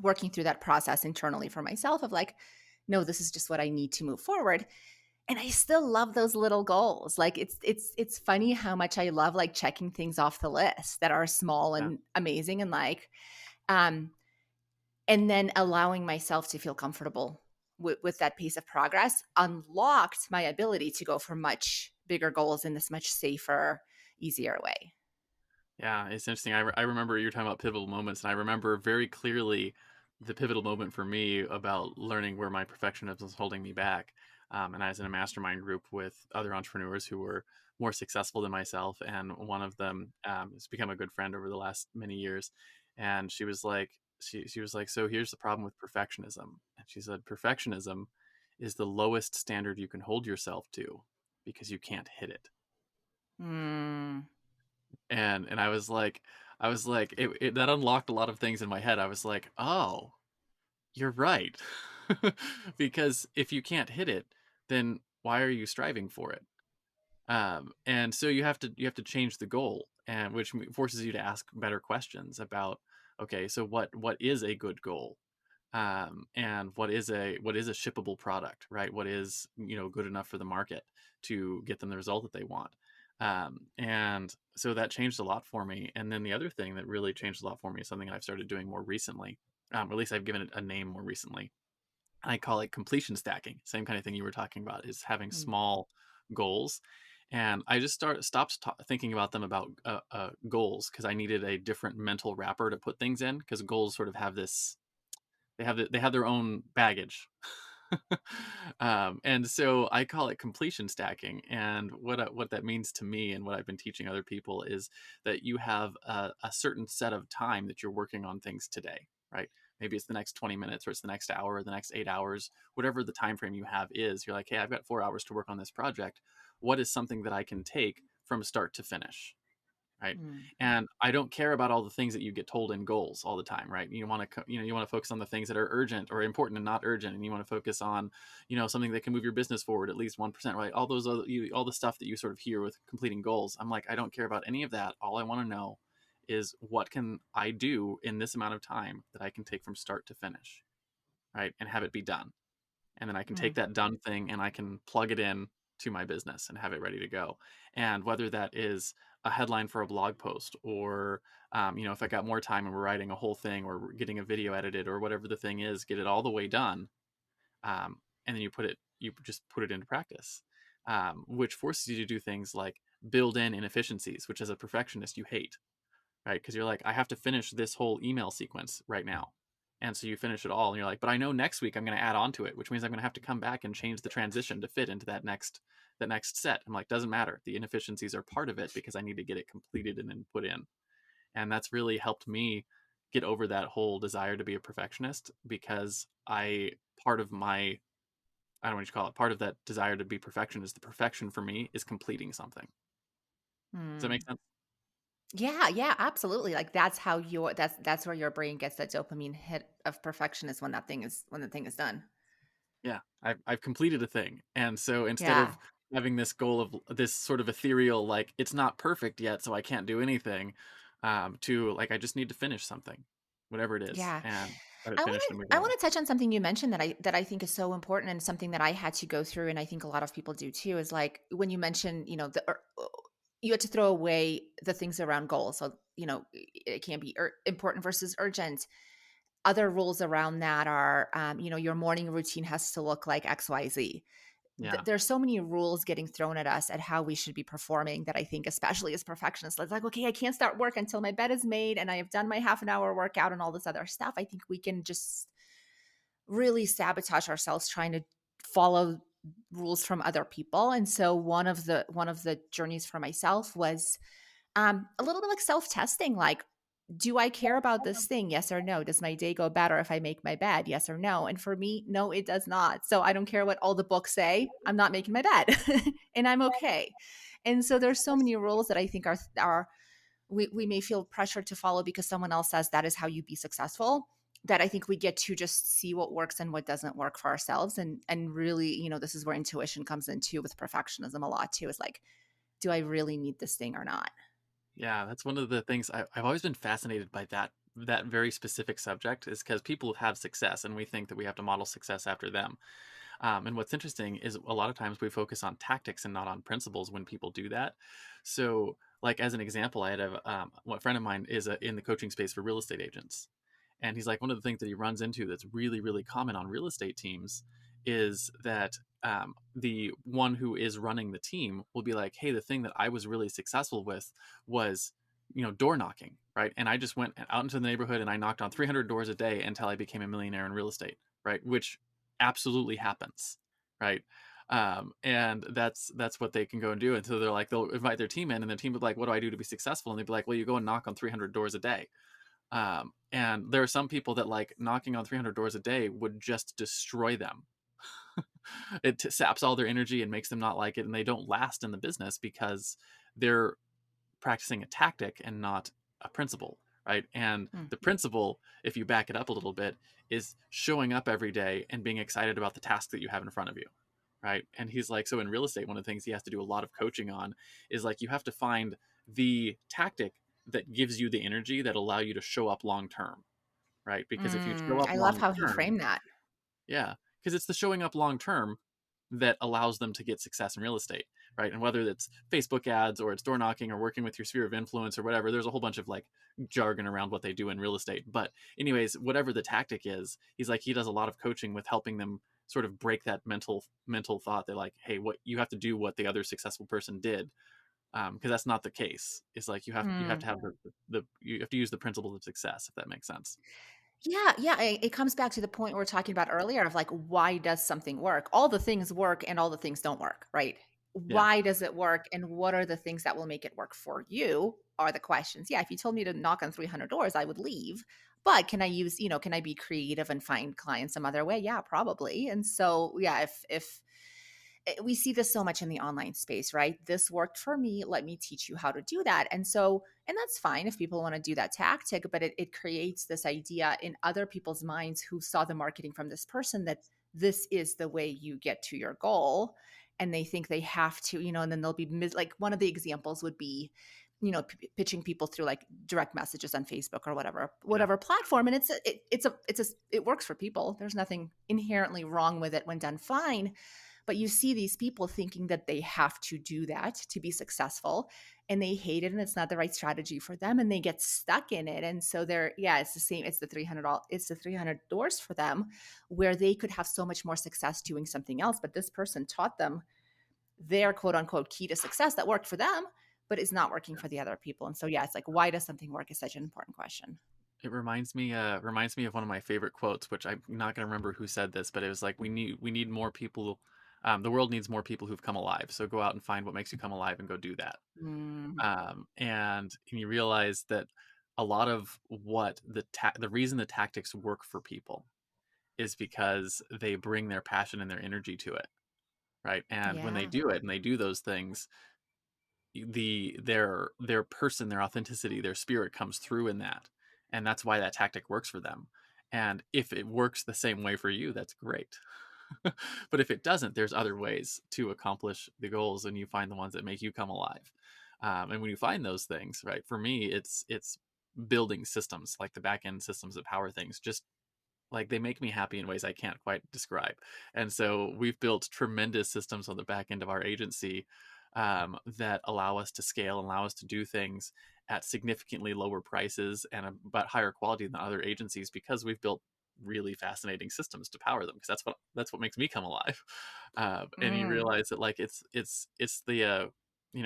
working through that process internally for myself of like, no, this is just what I need to move forward. And I still love those little goals. Like it's funny how much I love like checking things off the list that are small Yeah. and amazing, and like um and then allowing myself to feel comfortable with that pace of progress unlocked my ability to go for much bigger goals in this much safer, easier way. Yeah, it's interesting. I remember you were talking about pivotal moments, and I remember very clearly the pivotal moment for me about learning where my perfectionism was holding me back. And I was in a mastermind group with other entrepreneurs who were more successful than myself, and one of them has become a good friend over the last many years. And she was like, so here's the problem with perfectionism. And she said, perfectionism is the lowest standard you can hold yourself to because you can't hit it. Mm, And I was like that unlocked a lot of things in my head. I was like, oh, you're right. Because if you can't hit it, then why are you striving for it? And so you have to change the goal, and which forces you to ask better questions about, okay, so what is a good goal? And what is a shippable product, right? What is, good enough for the market to get them the result that they want? And so that changed a lot for me. And then the other thing that really changed a lot for me is something I've started doing more recently, or at least I've given it a name more recently. I call it completion stacking. Same kind of thing you were talking about, is having mm, small goals. And I just stopped thinking about them about goals, because I needed a different mental wrapper to put things in, because goals sort of have this, they have their own baggage. And so I call it completion stacking. And what that means to me, and what I've been teaching other people, is that you have a certain set of time that you're working on things today, right? Maybe it's the next 20 minutes, or it's the next hour, or the next 8 hours, whatever the time frame you have is. You're like, hey, I've got 4 hours to work on this project. What is something that I can take from start to finish? Right. mm, And I don't care about all the things that you get told in goals all the time, right? You want to focus on the things that are urgent or important and not urgent, and you want to focus on, something that can move your business forward at least 1%, right? All those all the stuff that you sort of hear with completing goals. I'm like, I don't care about any of that. All I want to know is, what can I do in this amount of time that I can take from start to finish, right? And have it be done. And then I can take mm, that done thing and I can plug it in to my business and have it ready to go. And whether that is a headline for a blog post, or if I got more time and we're writing a whole thing, or we're getting a video edited, or whatever the thing is, get it all the way done. And then you just put it into practice, which forces you to do things like build in inefficiencies, which as a perfectionist you hate, right? Because you're like, I have to finish this whole email sequence right now. And so you finish it all and you're like, but I know next week I'm going to add on to it, which means I'm going to have to come back and change the transition to fit into that next set. I'm like, doesn't matter. The inefficiencies are part of it because I need to get it completed and then put in. And that's really helped me get over that whole desire to be a perfectionist, because part of my, I don't know what you call it, part of that desire to be perfection is the perfection for me is completing something. Does that make Hmm. sense? Yeah, yeah, absolutely. Like that's where your brain gets that dopamine hit of perfection is when the thing is done. Yeah, I've completed a thing. And so instead Yeah. of having this goal of this sort of ethereal, like it's not perfect yet, so I can't do anything, to like I just need to finish something, whatever it is, Yeah. and let it finish and move I on. want to touch on something you mentioned that I think is so important and something that I had to go through and I think a lot of people do too is like when you mentioned, you had to throw away the things around goals. So, it can be important versus urgent. Other rules around that are, your morning routine has to look like XYZ. Yeah, There's so many rules getting thrown at us at how we should be performing that I think, especially as perfectionists, it's like, okay, I can't start work until my bed is made and I have done my half an hour workout and all this other stuff. I think we can just really sabotage ourselves trying to follow rules from other people. And so one of the journeys for myself was a little bit like self-testing, like, do I care about this thing? Yes or no? Does my day go better if I make my bed? Yes or no? And for me, no, it does not. So I don't care what all the books say. I'm not making my bed and I'm okay. And so there's so many rules that I think are we may feel pressured to follow because someone else says that is how you be successful, that I think we get to just see what works and what doesn't work for ourselves. And really, this is where intuition comes in too with perfectionism a lot too, is like, do I really need this thing or not? yeah, that's one of the things I've always been fascinated by, that very specific subject, is because people have success and we think that we have to model success after them. And what's interesting is a lot of times we focus on tactics and not on principles when people do that. So, like as an example, I had a friend of mine is in the coaching space for real estate agents, and he's like, one of the things that he runs into that's really really common on real estate teams is that the one who is running the team will be like, hey, the thing that I was really successful with was door knocking, right? And I just went out into the neighborhood and I knocked on 300 doors a day until I became a millionaire in real estate, right? Which absolutely happens, right? And that's what they can go and do. And so they'll invite their team in, and their team will be like, what do I do to be successful? And they'd be like, well, you go and knock on 300 doors a day. And there are some people that like knocking on 300 doors a day would just destroy them. It saps all their energy and makes them not like it, and they don't last in the business because they're practicing a tactic and not a principle, right? And Hmm. the principle, if you back it up a little bit, is showing up every day and being excited about the task that you have in front of you, right? And he's like, so in real estate, one of the things he has to do a lot of coaching on is like, you have to find the tactic that gives you the energy that allow you to show up long term, right? Because if you show up I love long how he term, framed that. yeah, because it's the showing up long term that allows them to get success in real estate, right? And whether it's Facebook ads or it's door knocking or working with your sphere of influence or whatever, there's a whole bunch of like jargon around what they do in real estate. But anyways, whatever the tactic is, he's like, he does a lot of coaching with helping them sort of break that mental thought. They're like, hey, what you have to do what the other successful person did, because that's not the case. It's like you have to Mm. have the you have to use the principles of success, if that makes sense. Yeah, yeah. It comes back to the point we were talking about earlier of like, why does something work? All the things work and all the things don't work, right? Yeah, Why does it work? And what are the things that will make it work for you? Are the questions. Yeah, if you told me to knock on 300 doors, I would leave. But can I be creative and find clients some other way? Yeah, probably. And so, yeah, if we see this so much in the online space, right? This worked for me. Let me teach you how to do that. And that's fine if people want to do that tactic, but it creates this idea in other people's minds who saw the marketing from this person that this is the way you get to your goal. And they think they have to, and then they'll be like one of the examples would be, pitching people through like direct messages on Facebook or whatever, yeah, whatever platform. And it works for people. There's nothing inherently wrong with it when done fine, but you see these people thinking that they have to do that to be successful, and they hate it and it's not the right strategy for them and they get stuck in it. And so it's the same. It's the 300 doors for them where they could have so much more success doing something else. But this person taught them their quote unquote key to success that worked for them, but is not working for the other people. And so, yeah, it's like, why does something work is such an important question. It reminds me of one of my favorite quotes, which I'm not going to remember who said this, but it was like we need more people. The world needs more people who've come alive. So go out and find what makes you come alive and go do that. Mm, And you realize that a lot of what the reason the tactics work for people is because they bring their passion and their energy to it, right? And when they yeah. do it and they do those things, their person, their authenticity, their spirit comes through in that, and that's why that tactic works for them. And if it works the same way for you, that's great. But if it doesn't, there's other ways to accomplish the goals, and you find the ones that make you come alive. And when you find those things, right? For me, it's building systems, like the back end systems that power things. Just like they make me happy in ways I can't quite describe. And so we've built tremendous systems on the back end of our agency, that allow us to scale and allow us to do things at significantly lower prices and but higher quality than other agencies, because we've built really fascinating systems to power them, because that's what makes me come alive. And you Mm. realize that like it's the we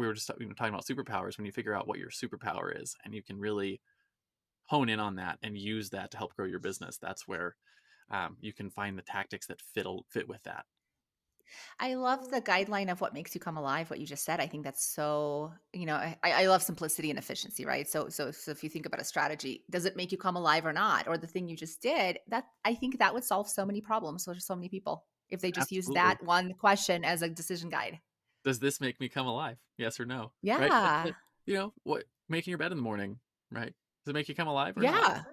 were just talking about superpowers. When you figure out what your superpower is and you can really hone in on that and use that to help grow your business, that's where you can find the tactics that fit with that. I love the guideline of what makes you come alive, what you just said. I think that's so, I love simplicity and efficiency, right? So if you think about a strategy, does it make you come alive or not? Or the thing you just did, that I think that would solve so many problems for so many people if they just use Absolutely. that one question as a decision guide. Does this make me come alive? Yes or no? Right? That's Yeah. it. What making your bed in the morning, right? Does it make you come alive or not? Yeah.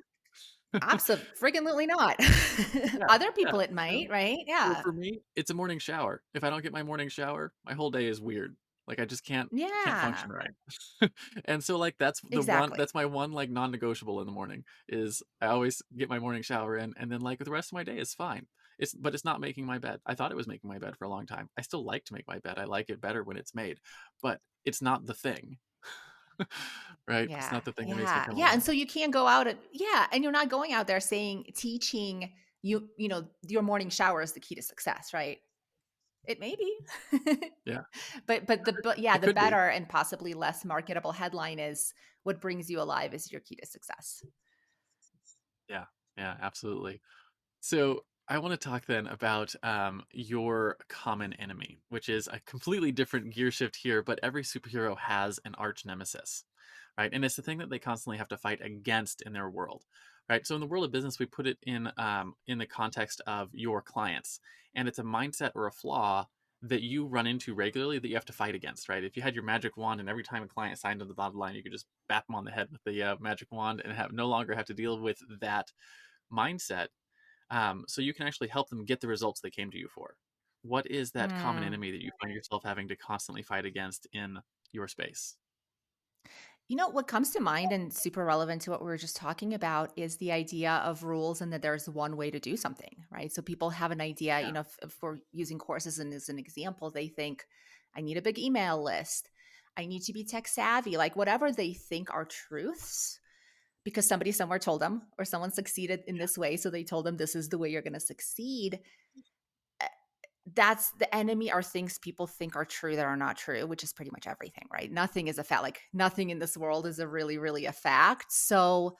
Absolutely not. Yeah, Other yeah, people it yeah. might, right? Well, Yeah. for me, it's a morning shower. If I don't get my morning shower, my whole day is weird. Like I just can't Yeah. function right. And so like Exactly. that's my one like non-negotiable in the morning is I always get my morning shower in, and then like the rest of my day is fine. But it's not making my bed. I thought it was making my bed for a long time. I still like to make my bed. I like it better when it's made, but it's not the thing. Right? It's Yeah. not the thing that makes me Yeah. come Yeah. alive. And so you can go out and yeah, and you're not going out there teaching your morning shower is the key to success, right? It may be. Yeah. But yeah, It the could be. better and possibly less marketable headline is what brings you alive is your key to success. Yeah. Yeah, absolutely. So I want to talk then about your common enemy, which is a completely different gear shift here, but every superhero has an arch nemesis, right? And it's the thing that they constantly have to fight against in their world, right? So in the world of business, we put it in the context of your clients, and it's a mindset or a flaw that you run into regularly that you have to fight against, right? If you had your magic wand and every time a client signed on the dotted line, you could just bap them on the head with the magic wand and have no longer have to deal with that mindset, so you can actually help them get the results they came to you for. What is that common Hmm. enemy that you find yourself having to constantly fight against in your space? What comes to mind and super relevant to what we were just talking about is the idea of rules and that there's one way to do something, right? So people have an idea, Yeah, if we're using courses and as an example, they think, I need a big email list. I need to be tech savvy, like whatever they think are truths because somebody somewhere told them or someone succeeded in this way. So they told them this is the way you're going to succeed. eh, That's the enemy are things people think are true that are not true, which is pretty much everything, right? Nothing is a fact. Like nothing in this world is a really, really a fact. So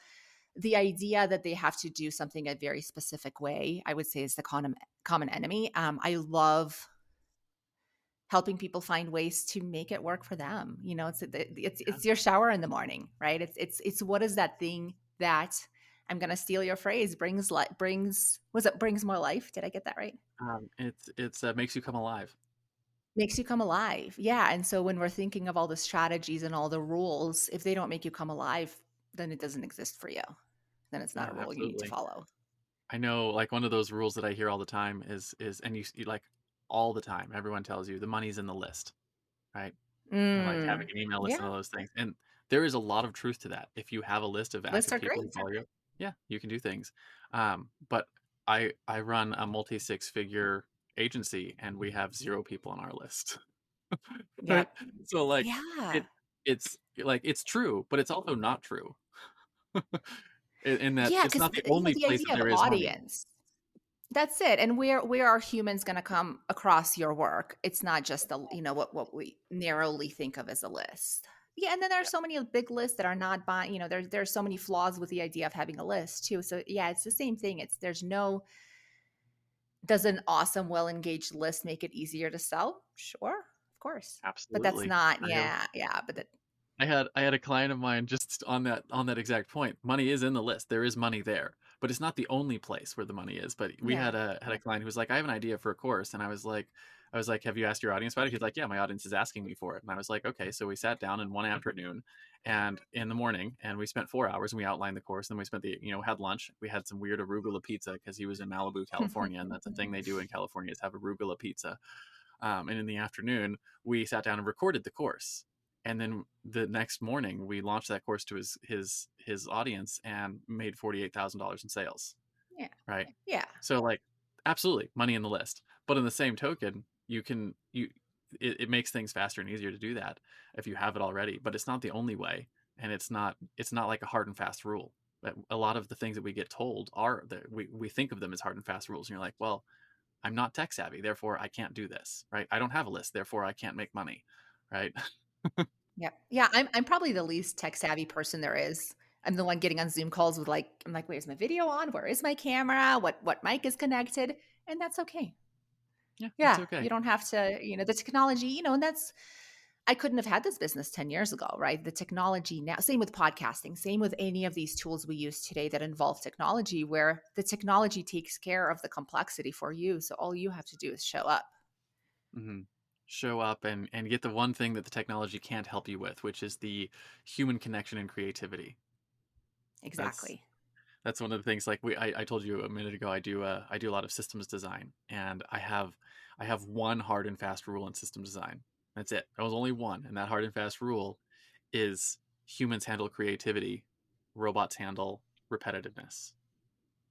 the idea that they have to do something a very specific way, I would say, is the common enemy. I love helping people find ways to make it work for them. yeah. It's your shower in the morning, right? It's what is that thing that I'm going to steal your phrase brings more life? Did I get that right? It's makes you come alive. Makes you come alive. Yeah. And so when we're thinking of all the strategies and all the rules, if they don't make you come alive, then it doesn't exist for you. Then it's not Yeah, a rule you need to absolutely. follow. I know, like one of those rules that I hear all the time is, and you like all the time. Everyone tells you the money's in the list, right? And like having Mm. an email list and Yeah. all those things. And there is a lot of truth to that. If you have a list of Lists active are people great. who follow you, yeah, you can do things. But I run a multi six figure agency and we have 0 people on our list. Right? Yep. So like Yeah. it it's like it's true, but it's also not true. In that Yeah. it's Because, not the only the place that idea of there is money. audience, that's it. And where are humans going to come across your work? It's not just what we narrowly think of as a list. Yeah, and then there are so many big lists that are not buying, there's so many flaws with the idea of having a list too. So yeah, it's the same thing. Does an awesome, well engaged list make it easier to sell? Sure, of course. But that's Absolutely. not, I have yeah, but that, I had a client of mine just on that exact point. Money is in the list. There is money there, but it's not the only place where the money is. But we yeah. had a client who was like, "I have an idea for a course," and I was like, "Have you asked your audience about it?" He's like, "Yeah, my audience is asking me for it." And I was like, "Okay." So we sat down in one afternoon, and in the morning, and we spent 4 hours and we outlined the course. And then we spent had lunch. We had some weird arugula pizza because he was in Malibu, California, and that's a thing they do in California is have arugula pizza. And in the afternoon, we sat down and recorded the course. And then the next morning, we launched that course to his audience and made $48,000 in sales. Yeah. Right. Yeah. So like, absolutely, money in the list. But in the same token, it makes things faster and easier to do that if you have it already. But it's not the only way, and it's not like a hard and fast rule. But a lot of the things that we get told are that we think of them as hard and fast rules, and you're like, well, I'm not tech savvy, therefore I can't do this, right? I don't have a list, therefore I can't make money, right? Yeah. Yeah, I'm probably the least tech savvy person there is. I'm the one getting on Zoom calls with I'm like, "Where's my video on? Where is my camera? What mic is connected?" And that's okay. Yeah, it's Yeah, you okay. don't have to, the technology, and that's I couldn't have had this business 10 years ago, right? The technology now, same with podcasting, same with any of these tools we use today that involve technology, where the technology takes care of the complexity for you. So all you have to do is show up. hmm Show up and get the one thing that the technology can't help you with, which is the human connection and creativity. That's Exactly. that's one of the things. Like I told you a minute ago, I do a lot of systems design, and I have one hard and fast rule in system design. That's it. There was only one, and that hard and fast rule is humans handle creativity, robots handle repetitiveness.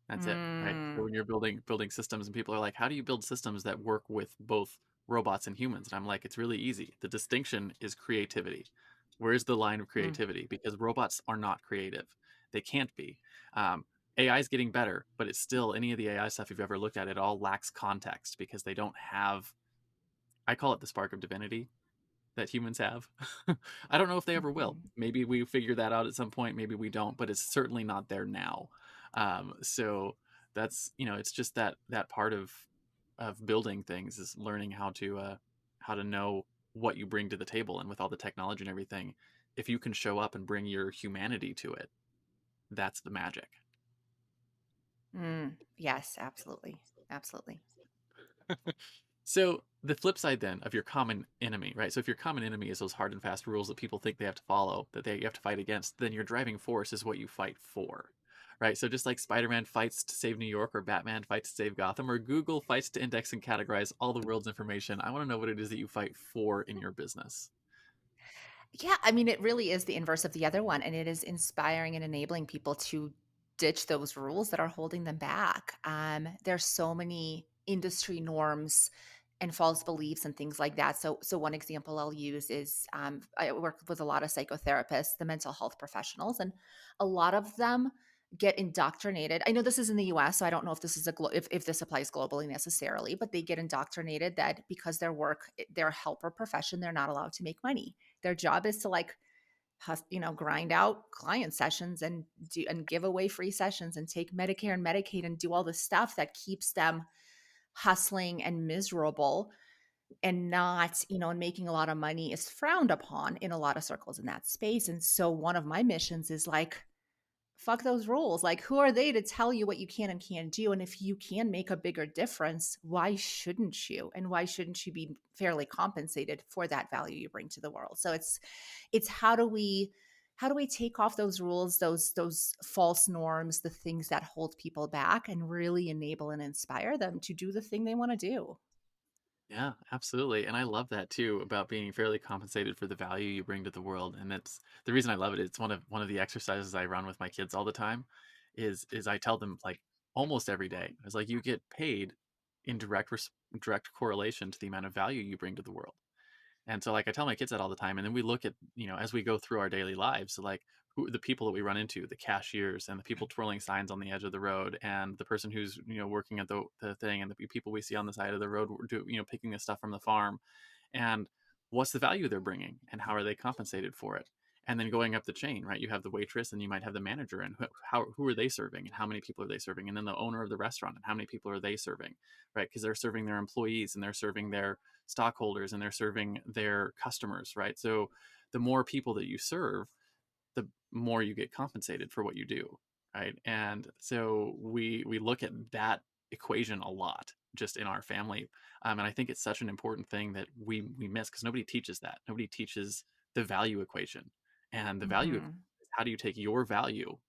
That's it, right? So Mm, when you're building systems and people are like, "How do you build systems that work with both robots and humans?" And I'm like, "It's really easy. The distinction is creativity. Where's the line of mm, creativity? Because robots are not creative. They can't be. AI is getting better, but it's still any of the AI stuff you've ever looked at, it all lacks context because they don't have, I call it the spark of divinity that humans have. I don't know if they ever will. mhm. Maybe we figure that out at some point. Maybe we don't, but it's certainly not there now. So that's it's just that part of building things is learning how to know what you bring to the table, and with all the technology and everything, if you can show up and bring your humanity to it, that's the magic. Yes, absolutely. Absolutely. So the flip side then of your common enemy, right? So if your common enemy is those hard and fast rules that people think they have to follow, that you have to fight against, then your driving force is what you fight for, right? So just like Spider-Man fights to save New York, or Batman fights to save Gotham, or Google fights to index and categorize all the world's information, I want to know what it is that you fight for in your business. Yeah, I mean, it really is the inverse of the other one, and it is inspiring and enabling people to ditch those rules that are holding them back. There's so many industry norms and false beliefs and things like that. So one example I'll use is I work with a lot of psychotherapists, the mental health professionals, and a lot of them get indoctrinated. I know this is in the U.S., so I don't know if this is if this applies globally necessarily, but they get indoctrinated that because their work, their helper profession, they're not allowed to make money. Their job is to grind out client sessions and give away free sessions and take Medicare and Medicaid and do all the stuff that keeps them hustling and miserable, and not, and making a lot of money is frowned upon in a lot of circles in that space. And so one of my missions is like, fuck those rules. Like, who are they to tell you what you can and can't do? And if you can make a bigger difference, why shouldn't you? And why shouldn't you be fairly compensated for that value you bring to the world? So it's how do we take off those rules, those false norms, the things that hold people back, and really enable and inspire them to do the thing they want to do? Yeah, absolutely. And I love that too about being fairly compensated for the value you bring to the world. And that's the reason I love it. It's one of the exercises I run with my kids all the time is I tell them like almost every day. It's like you get paid in direct correlation to the amount of value you bring to the world. And so like I tell my kids that all the time, and then we look at, as we go through our daily lives, so like who the people that we run into, the cashiers and the people twirling signs on the edge of the road, and the person who's working at the thing, and the people we see on the side of the road picking the stuff from the farm. And what's the value they're bringing and how are they compensated for it? And then going up the chain, right? You have the waitress and you might have the manager, and who are they serving and how many people are they serving? And then the owner of the restaurant and how many people are they serving, right? Because they're serving their employees and they're serving their stockholders and they're serving their customers, right? So the more people that you serve, the more you get compensated for what you do, right? And so we look at that equation a lot just in our family, and I think it's such an important thing that we miss because nobody teaches that. Nobody teaches the value equation, and the value equation Mhm. is how do you take your value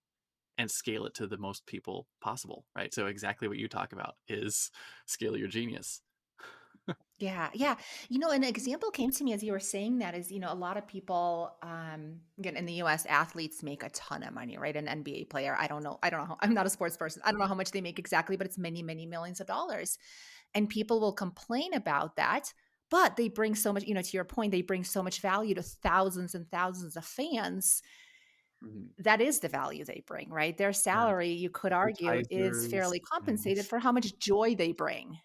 and scale it to the most people possible, right? So exactly what you talk about is scale your genius. Yeah, yeah. An example came to me as you were saying that is, a lot of people, again, in the US, athletes make a ton of money, right? An NBA player, I don't know how, I'm not a sports person. I don't know how much they make exactly, but it's many, many millions of dollars. And people will complain about that, but they bring so much, to your point, they bring so much value to thousands and thousands of fans. Mhm. That is the value they bring, right? Their Yeah, salary, you could argue, is advertisers fairly and compensated for how much joy they bring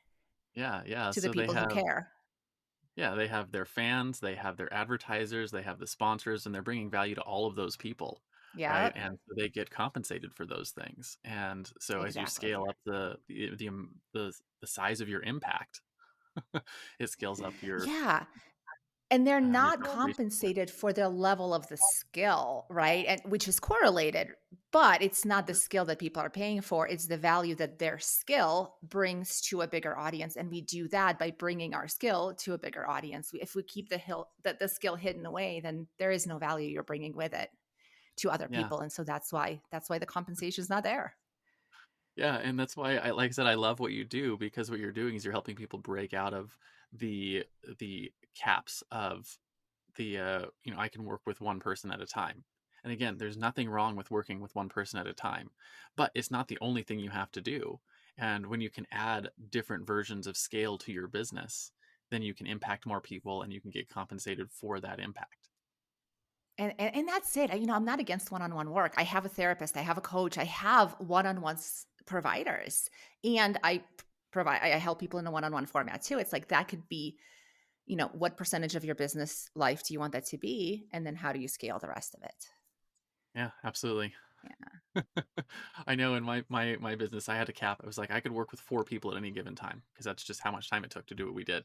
yeah. to the So they people who have care. Yeah, they have their fans, they have their advertisers, they have the sponsors, and they're bringing value to all of those people, right? Yeah. And so they get compensated for those things. And so as you Exactly. scale up the size of your impact, it scales up Yeah, and they're your not compensation. compensated for their level of the skill, right? And which is correlated, but it's not the skill that people are paying for, it's the value that their skill brings to a bigger audience, and we do that by bringing our skill to a bigger audience. If we keep the skill hidden away, then there is no value you're bringing with it to other Yeah, people, and so that's why the compensation is not there. yeah, and that's why like I said, I love what you do because what you're doing is you're helping people break out of the the caps of I can work with one person at a time. And again, there's nothing wrong with working with one person at a time, but it's not the only thing you have to do. And when you can add different versions of scale to your business, then you can impact more people and you can get compensated for that impact. And that's it. I'm not against one-on-one work. I have a therapist, I have a coach, I have one-on-one providers, and I help people in a one-on-one format too. It's like that could be, what percentage of your business life do you want that to be, and then how do you scale the rest of it? Yeah, absolutely. Yeah. I know in my business I had a cap. I was like I could work with 4 people at any given time because that's just how much time it took to do what we did.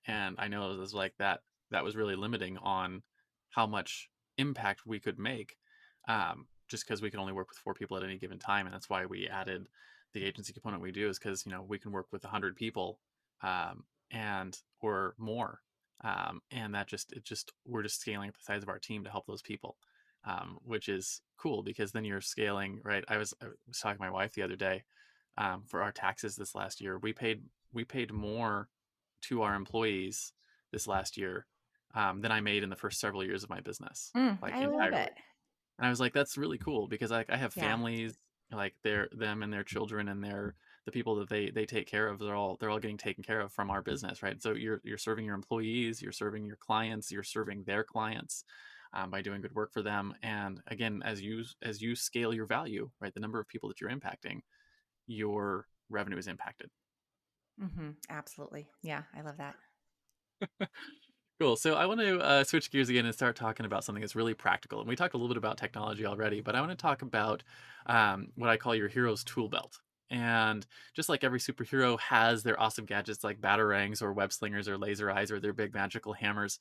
And I know it was like that was really limiting on how much impact we could make, just because we can only work with 4 people at any given time, and that's why we added the agency component we do is because we can work with 100 people, and or more, and that just it just we're just scaling up the size of our team to help those people, which is cool because then you're scaling right. I was talking to my wife the other day, for our taxes this last year. We paid more to our employees this last year, than I made in the first several years of my business, like I love entirely. it. And I was like, that's really cool because like I have Yeah. families, like them and their children and the people that they take care of. They're all getting taken care of from our business, right? So you're serving your employees, you're serving your clients, you're serving their clients. By doing good work for them, and again, as you scale your value, right, the number of people that you're impacting, your revenue is impacted. Absolutely. Yeah, I love that. Cool. So I want to switch gears again and start talking about something that's really practical. And we talked a little bit about technology already, but I want to talk about what I call your hero's tool belt. And just like every superhero has their awesome gadgets like batarangs or web slingers or laser eyes or their big magical hammers,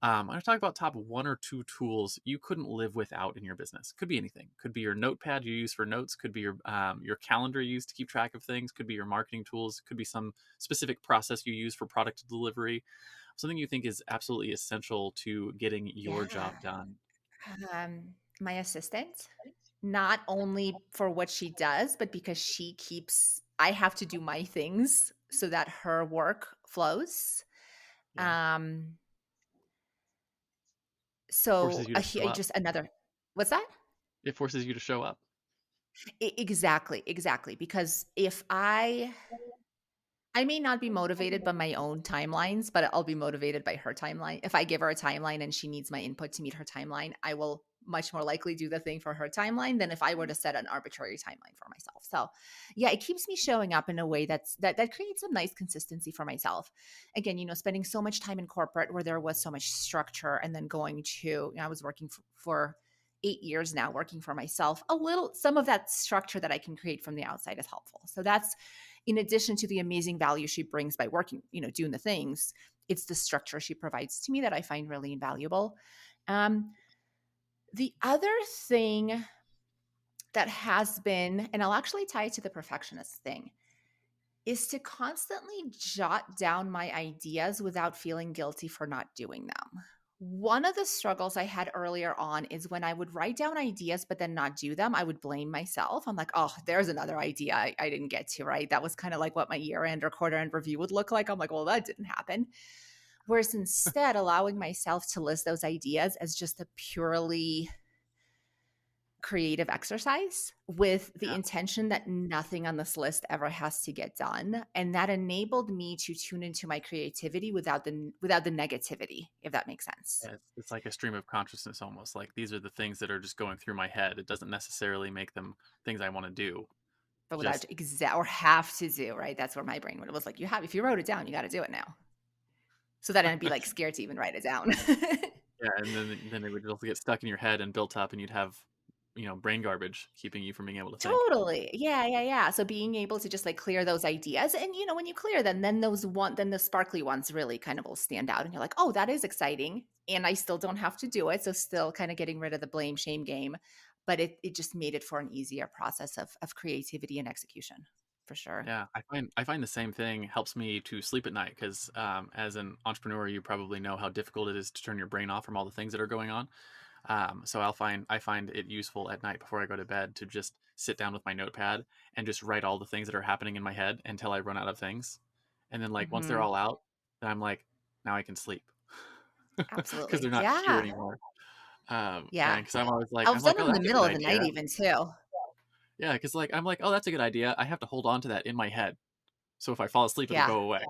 I'm going to talk about top 1 or 2 tools you couldn't live without in your business. Could be anything. Could be your notepad you use for notes. Could be your calendar you use to keep track of things. Could be your marketing tools. Could be some specific process you use for product delivery. Something you think is absolutely essential to getting your Yeah. job done. My assistant, not only for what she does, but because I have to do my things so that her work flows. Yeah, Um, forces so you to show up. just another, what's that? It forces you to show up. Exactly, exactly. Because if I may not be motivated by my own timelines, but I'll be motivated by her timeline. If I give her a timeline and she needs my input to meet her timeline, I will much more likely do the thing for her timeline than if I were to set an arbitrary timeline for myself. So yeah, it keeps me showing up in a way that creates some nice consistency for myself. Again, spending so much time in corporate where there was so much structure, and then going to, I was working for 8 years now, working for myself. Some of that structure that I can create from the outside is helpful. So that's in addition to the amazing value she brings by working, doing the things. It's the structure she provides to me that I find really invaluable. The other thing that has been, and I'll actually tie it to the perfectionist thing, is to constantly jot down my ideas without feeling guilty for not doing them. One of the struggles I had earlier on is when I would write down ideas but then not do them, I would blame myself. I'm like, oh, there's another idea I didn't get to, right? That was kind of like what my year end or quarter end review would look like. I'm like, well, that didn't happen. Whereas instead, allowing myself to list those ideas as just a purely creative exercise with the Yeah. intention that nothing on this list ever has to get done, and that enabled me to tune into my creativity without the negativity, if that makes sense. Yeah, it's like a stream of consciousness almost. Like these are the things that are just going through my head. It doesn't necessarily make them things I want to do. But without Just or have to do, right? That's where my brain was like, if you wrote it down, you got to do it now. So that I'd be like scared to even write it down. yeah, and then it would just get stuck in your head and built up, and you'd have brain garbage keeping you from being able to think. Totally. Yeah, yeah, yeah. So being able to just like clear those ideas, and when you clear them, then the sparkly ones really kind of will stand out, and you're like, "Oh, that is exciting." And I still don't have to do it, so still kind of getting rid of the blame shame game, but it just made it for an easier process of creativity and execution, for sure. Yeah, I find the same thing helps me to sleep at night because as an entrepreneur, you probably know how difficult it is to turn your brain off from all the things that are going on. So I find it useful at night before I go to bed to just sit down with my notepad and just write all the things that are happening in my head until I run out of things, and then like once they're Mhm. all out, then I'm like, now I can sleep because they're Absolutely. not here Yeah. anymore. Yeah. And because I'm I've done like, it oh, in the that's a middle good of the night idea. even too. Yeah, because like I'm like, oh, that's a good idea. I have to hold on to that in my head, so if I fall asleep, it'll Yeah. go away.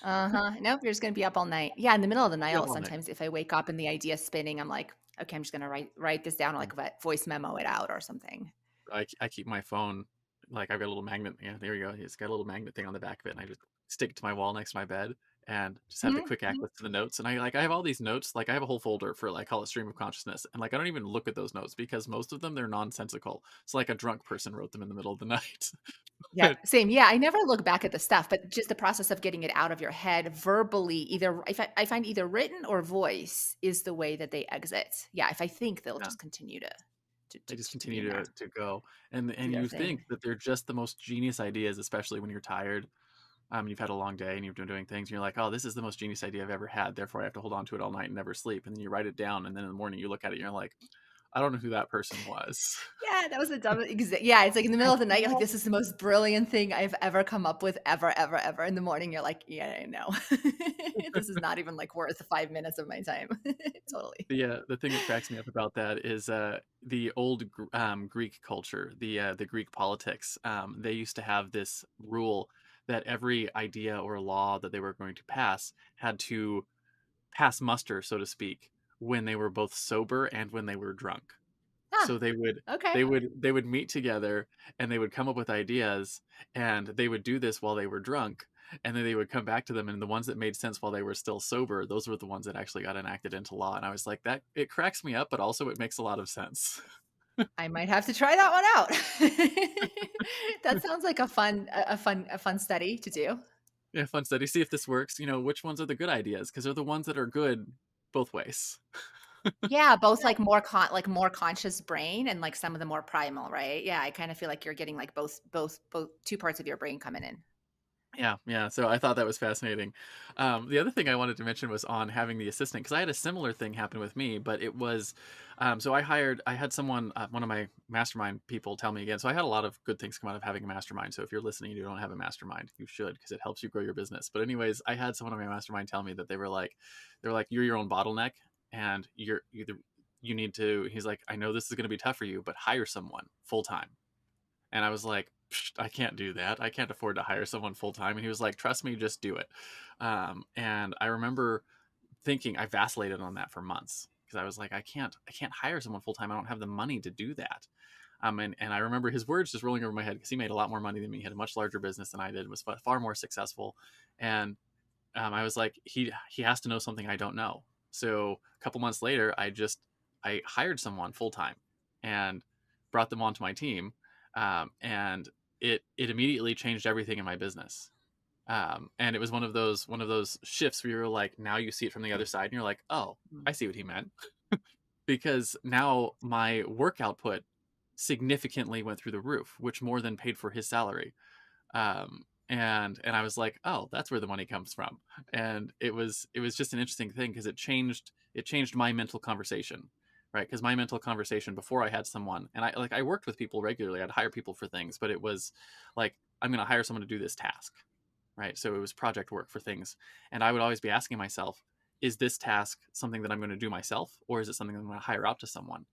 Uh-huh. Nope, you're just gonna be up all night. Yeah, in the middle of the night, Yeah, I'll all night. sometimes if I wake up and the idea's spinning, I'm like, okay, I'm just gonna write this down or like voice memo it out or something. I keep my phone like I've got a little magnet. Yeah, there you go. It's got a little magnet thing on the back of it, and I just stick it to my wall next to my bed, and just have the Mhm. quick access to the notes. And I have all these notes. Like I have a whole folder for like call it stream of consciousness, and like I don't even look at those notes because most of them they're nonsensical. It's like a drunk person wrote them in the middle of the night. Yeah, But same. Yeah, I never look back at the stuff, but just the process of getting it out of your head verbally, either I find either written or voice is the way that they exit. Yeah, if I think they'll yeah, just continue to they just to be continue in there, to go, and do their you thing. think that they're just the most genius ideas, especially when you're tired. You've had a long day and you've been doing things, and you're like, oh, this is the most genius idea I've ever had. Therefore, I have to hold on to it all night and never sleep. And then you write it down, and then in the morning you look at it, and you're like, I don't know who that person was. Yeah, that was the dumbest yeah, it's like in the middle of the night, you're like, "This is the most brilliant thing I've ever come up with ever, ever, ever." In the morning, you're like, "Yeah, I know. This is not even, like, worth 5 minutes of my time." Totally. The thing that cracks me up about that is the old Greek culture, the Greek politics. They used to have this rule that every idea or law that they were going to pass had to pass muster, so to speak, when they were both sober and when they were drunk. Ah, So okay. they would meet together and they would come up with ideas, and they would do this while they were drunk, and then they would come back to them, and the ones that made sense while they were still sober, those were the ones that actually got enacted into law. And I was like, that it cracks me up, but also it makes a lot of sense. I might have to try that one out. That sounds like a fun study to do. Yeah, fun study. See if this works. Which ones are the good ideas? Because they're the ones that are good both ways. Yeah, both, like, more conscious brain and, like, some of the more primal, right? Yeah, I kinda feel like you're getting, like, both 2 parts of your brain coming in. Yeah, yeah. So I thought that was fascinating. The other thing I wanted to mention was on having the assistant because I had a similar thing happen with me, but it was so I had someone, one of my mastermind people, tell me again. So I had a lot of good things come out of having a mastermind. So if you're listening, and you don't have a mastermind, you should because it helps you grow your business. But anyways, I had someone on my mastermind tell me that they were like, you're your own bottleneck, and you're either you need to. He's like, I know this is going to be tough for you, but hire someone full time. And I was like, "Psh, I can't do that. I can't afford to hire someone full time." And he was like, trust me, just do it. And I remember thinking I vacillated on that for months. because I was like, I can't hire someone full time. I don't have the money to do that. And I remember his words just rolling over my head because he made a lot more money than me. He had a much larger business than I did, was far more successful. And I was like, he has to know something I don't know. So a couple months later, I hired someone full time and brought them onto my team, and it immediately changed everything in my business. And it was one of those shifts where you're like, now you see it from the other side, and you're like, oh, I see what he meant, because now my work output significantly went through the roof, which more than paid for his salary. And I was like, oh, that's where the money comes from. And it was just an interesting thing because it changed my mental conversation, right? Because my mental conversation before, I had someone, and I worked with people regularly. I'd hire people for things, but it was like, I'm going to hire someone to do this task, right? So it was project work for things, and I would always be asking myself, is this task something that I'm going to do myself, or is it something that I'm going to hire out to someone?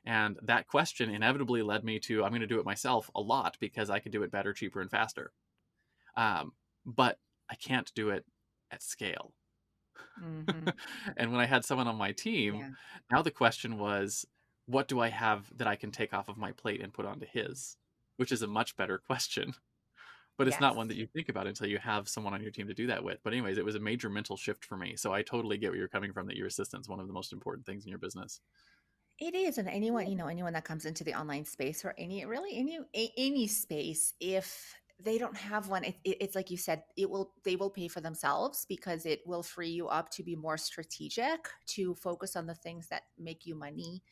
And that question inevitably led me to, I'm going to do it myself a lot because I can do it better, cheaper, and faster. But I can't do it at scale. Mm-hmm. And when I had someone on my team, Yeah. now the question was, what do I have that I can take off of my plate and put onto his? Which is a much better question. But it's not Yes. one that you think about until you have someone on your team to do that with. But anyways, it was a major mental shift for me. So I totally get where you're coming from, that your assistant's one of the most important things in your business. It is, and anyone, anyone that comes into the online space or any space, if they don't have one, it's like you said, they will pay for themselves because it will free you up to be more strategic, to focus on the things that make you money,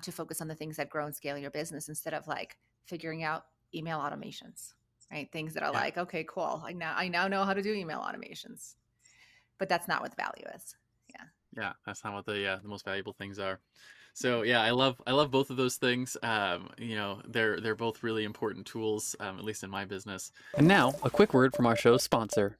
to focus on the things that grow and scale your business instead of like figuring out email automations, right? Things that are Yeah. like, okay, cool, I now know how to do email automations, but that's not what the value is. Yeah, Yeah, that's not what the most valuable things are. yeah. So yeah, I love both of those things. They're both really important tools, at least in my business. And now, a quick word from our show's sponsor.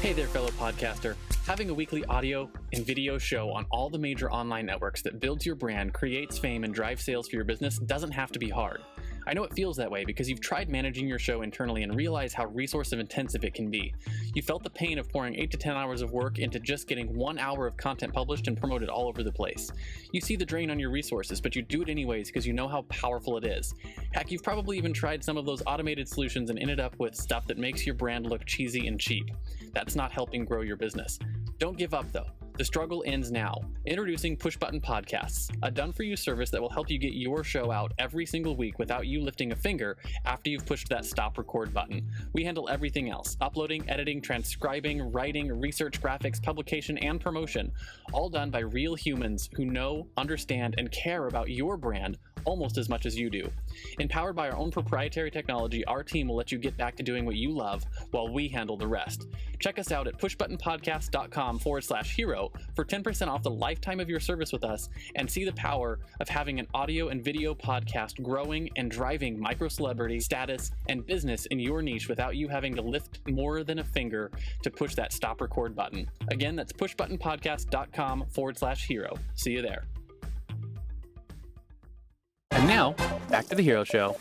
Hey there, fellow podcaster. Having a weekly audio and video show on all the major online networks that builds your brand, creates fame, and drives sales for your business doesn't have to be hard. I know it feels that way because you've tried managing your show internally and realize how resource intensive it can be. You felt the pain of pouring 8 to 10 hours of work into just getting 1 hour of content published and promoted all over the place. You see the drain on your resources, but you do it anyways because you know how powerful it is. Heck, you've probably even tried some of those automated solutions and ended up with stuff that makes your brand look cheesy and cheap. That's not helping grow your business. Don't give up though. The struggle ends now. Introducing Push Button Podcasts, a done-for-you service that will help you get your show out every single week without you lifting a finger after you've pushed that stop record button. We handle everything else: uploading, editing, transcribing, writing, research, graphics, publication, and promotion, all done by real humans who know, understand, and care about your brand almost as much as you do. Empowered by our own proprietary technology, our team will let you get back to doing what you love while we handle the rest. Check us out at pushbuttonpodcast.com/hero for 10% off the lifetime of your service with us, and see the power of having an audio and video podcast growing and driving micro celebrity status and business in your niche without you having to lift more than a finger to push that stop record button. Again, that's pushbuttonpodcast.com/hero. See you there. And now, back to the Hero Show.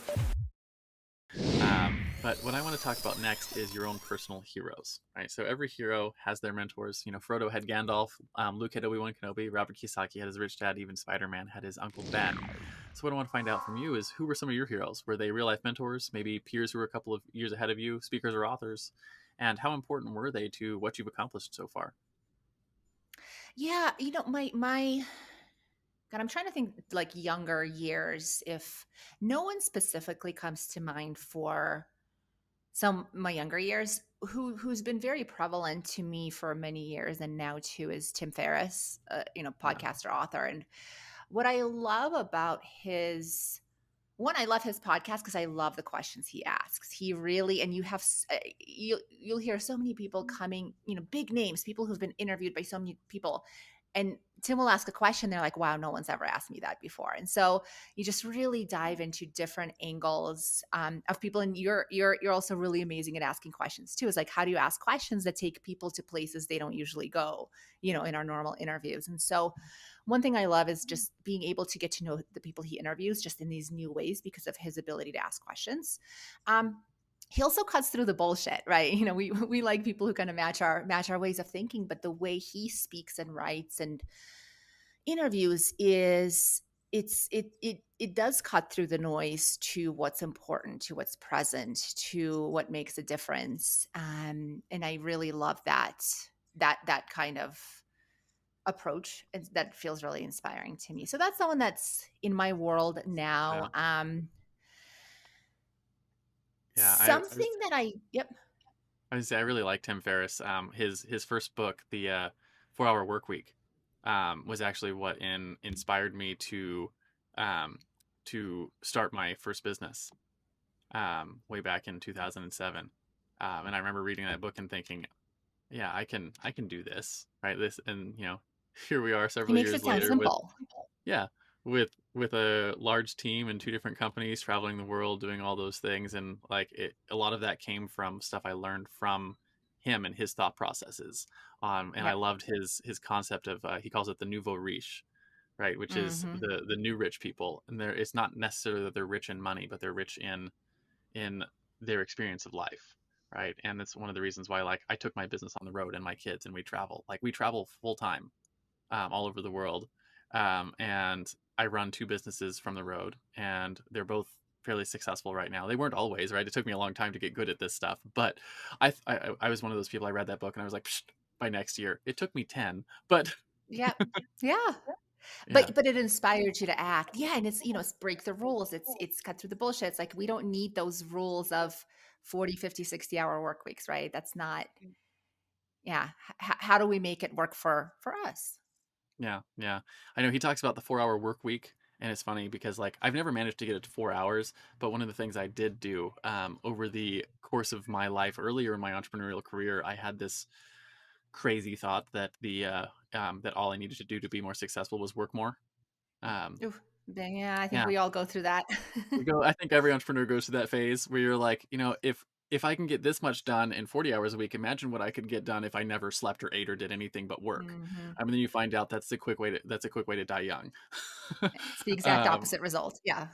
But what I want to talk about next is your own personal heroes, right? So every hero has their mentors. Frodo had Gandalf, Luke had Obi-Wan Kenobi, Robert Kiyosaki had his rich dad, even Spider-Man had his Uncle Ben. So what I want to find out from you is, who were some of your heroes? Were they real-life mentors, maybe peers who were a couple of years ahead of you, speakers or authors? And how important were they to what you've accomplished so far? Yeah, my God, I'm trying to think like younger years. If no one specifically comes to mind for some my younger years, who's been very prevalent to me for many years and now too is Tim Ferriss, Yeah. podcaster, author. And what I love about his one, I love his podcast because I love the questions he asks. He really, and you have, you'll hear so many people coming, big names, people who've been interviewed by so many people. And Tim will ask a question. They're like, wow, no one's ever asked me that before. And so you just really dive into different angles of people. And you're also really amazing at asking questions too. It's like, how do you ask questions that take people to places they don't usually go, in our normal interviews? And so one thing I love is just being able to get to know the people he interviews just in these new ways because of his ability to ask questions. Um, he also cuts through the bullshit, right? We like people who kind of match our ways of thinking, but the way he speaks and writes and interviews is it does cut through the noise to what's important, to what's present, to what makes a difference. And I really love that kind of approach. And that feels really inspiring to me. So that's someone that's in my world Yeah. now. Yeah. Something that I yep. I would say I really like Tim Ferriss. His first book, the 4 Hour Work Week, was actually what inspired me um, to start my first business way back in 2007. And I remember reading that book and thinking, yeah, I can do this, right? This, and here we are He several makes years it sound later with, simple. yeah, with a large team and two different companies traveling the world doing all those things. And like a lot of that came from stuff I learned from him and his thought processes. And I Yep. loved his concept of he calls it the nouveau riche, right? Which is Hmm. the new rich people. And it's not necessarily that they're rich in money, but they're rich in their experience of life, right? And that's one of the reasons why, like, I took my business on the road and my kids, and we travel full time, all over the world. And I run two businesses from the road, and they're both fairly successful right now. They weren't always, right? It took me a long time to get good at this stuff, but I was one of those people. I read that book and I was like, Psh, by next year. It took me 10, but Yep. Yeah. yeah, But it inspired you to act. Yeah, and it's break the rules. It's cut through the bullshit. It's like we don't need those rules of 40, 50, 60 hour work weeks, right? That's not yeah. How do we make it work for us? yeah, yeah. I know he talks about the 4 hour work week, and it's funny because like I've never managed to get it to 4 hours, but one of the things I did do over the course of my life earlier in my entrepreneurial career, I had this crazy thought that that all I needed to do to be more successful was work more. Um, Oof. Yeah, I think yeah, we all go through that. I think every entrepreneur goes through that phase where you're like, if I can get this much done in 40 hours a week, imagine what I could get done if I never slept or ate or did anything but work. Mhm. I mean, then you find out that's a quick way to die young. It's the exact um, opposite result. Yeah.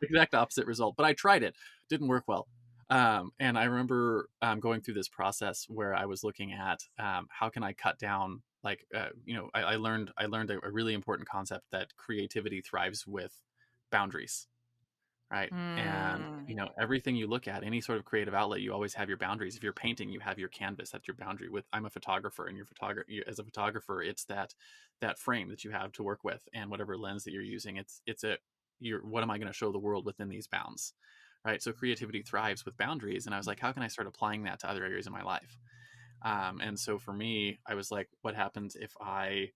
exact opposite result, but I tried it, didn't work well. And I remember going through this process where I was looking at how can I cut down, like I learned a really important concept that creativity thrives with boundaries, right? And Mm. everything you look at, any sort of creative outlet, you always have your boundaries. If you're painting, you have your canvas, that's your boundary. With I'm a photographer, and as a photographer, it's that frame that you have to work with, and whatever lens that you're using, it's a you're what am I going to show the world within these bounds, right? So creativity thrives with boundaries, and I was like, how can I start applying that to other areas of my life? And so for me, I was like, what happens if I,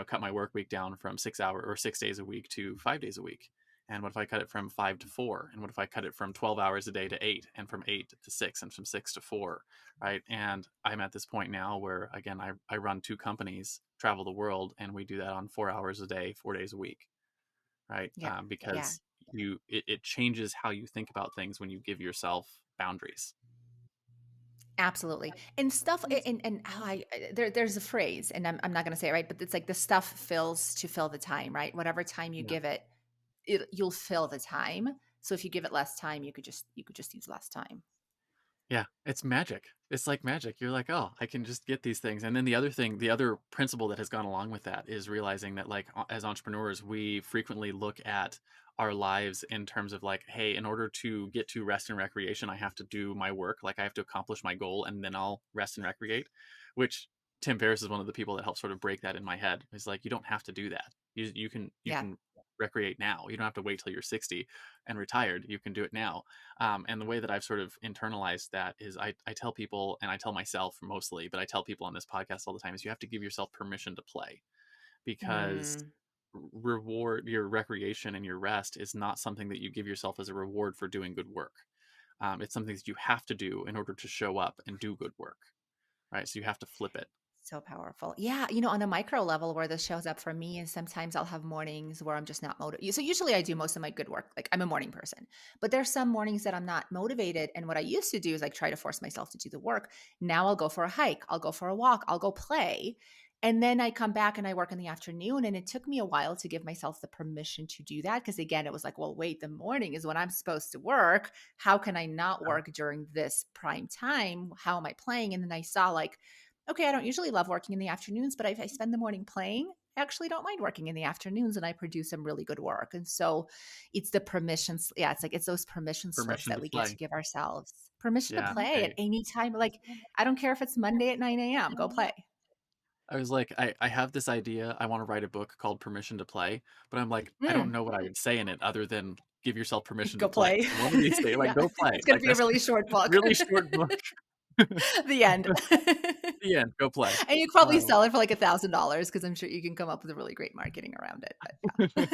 cut my work week down from 6 hour or 6 days a week to 5 days a week? And what if I cut it from 5 to 4? And what if I cut it from 12 hours a day to 8, and from 8 to 6, and from 6 to 4, right? And I'm at this point now where, again, I run two companies, travel the world, and we do that on 4 hours a day, 4 days a week, right? Yep. Yeah. Because it changes how you think about things when you give yourself boundaries. Absolutely. And stuff and how there's a phrase and I'm not going to say it right, but it's like the stuff fills to fill the time, right? Whatever time you Yeah. give it, you'll fill the time. So if you give it less time, you could just use less time. Yeah, it's magic. It's like magic. You're like, "Oh, I can just get these things." And then the other principle that has gone along with that is realizing that, like, as entrepreneurs, we frequently look at our lives in terms of like, "Hey, in order to get to rest and recreation, I have to do my work. Like, I have to accomplish my goal, and then I'll rest and recreate." Which Tim Ferriss is one of the people that helps sort of break that in my head. He's like, "You don't have to do that. You Yeah. can recreate now. You don't have to wait till you're 60 and retired. You can do it now." And the way that I've sort of internalized that is I tell people, and I tell myself mostly, but I tell people on this podcast all the time, is you have to give yourself permission to play, because Mm, reward your recreation and your rest is not something that you give yourself as a reward for doing good work. It's something that you have to do in order to show up and do good work, right? So you have to flip it. so powerful. Yeah, on a micro level where this shows up for me is sometimes I'll have mornings where I'm just not motivated. So usually I do most of my good work. Like I'm a morning person. But there's some mornings that I'm not motivated and what I used to do is like try to force myself to do the work. Now I'll go for a hike, I'll go for a walk, I'll go play. And then I come back and I work in the afternoon. And it took me a while to give myself the permission to do that. Because again, it was like, well, wait, the morning is when I'm supposed to work. How can I not Yeah. work during this prime time? How am I playing? And then I saw like, okay, I don't usually love working in the afternoons, but if I spend the morning playing, I actually don't mind working in the afternoons and I produce some really good work. And so it's the permissions. Yeah, it's like it's those permission slips Permission that to we get to play. give ourselves permission to Yeah. play at any time. Like, I don't care if it's Monday at 9 a.m., go play. I was like, I have this idea. I want to write a book called Permission to Play, but I'm like, I don't Mm, know what I would say in it other than give yourself permission to go play. play. So one of these days, like, Yeah, go play. it's going to Like be a that's really short book. really short book. The end. The end. Go play. And you probably Um, sell it for like $1,000 because I'm sure you can come up with a really great marketing around it. But yeah.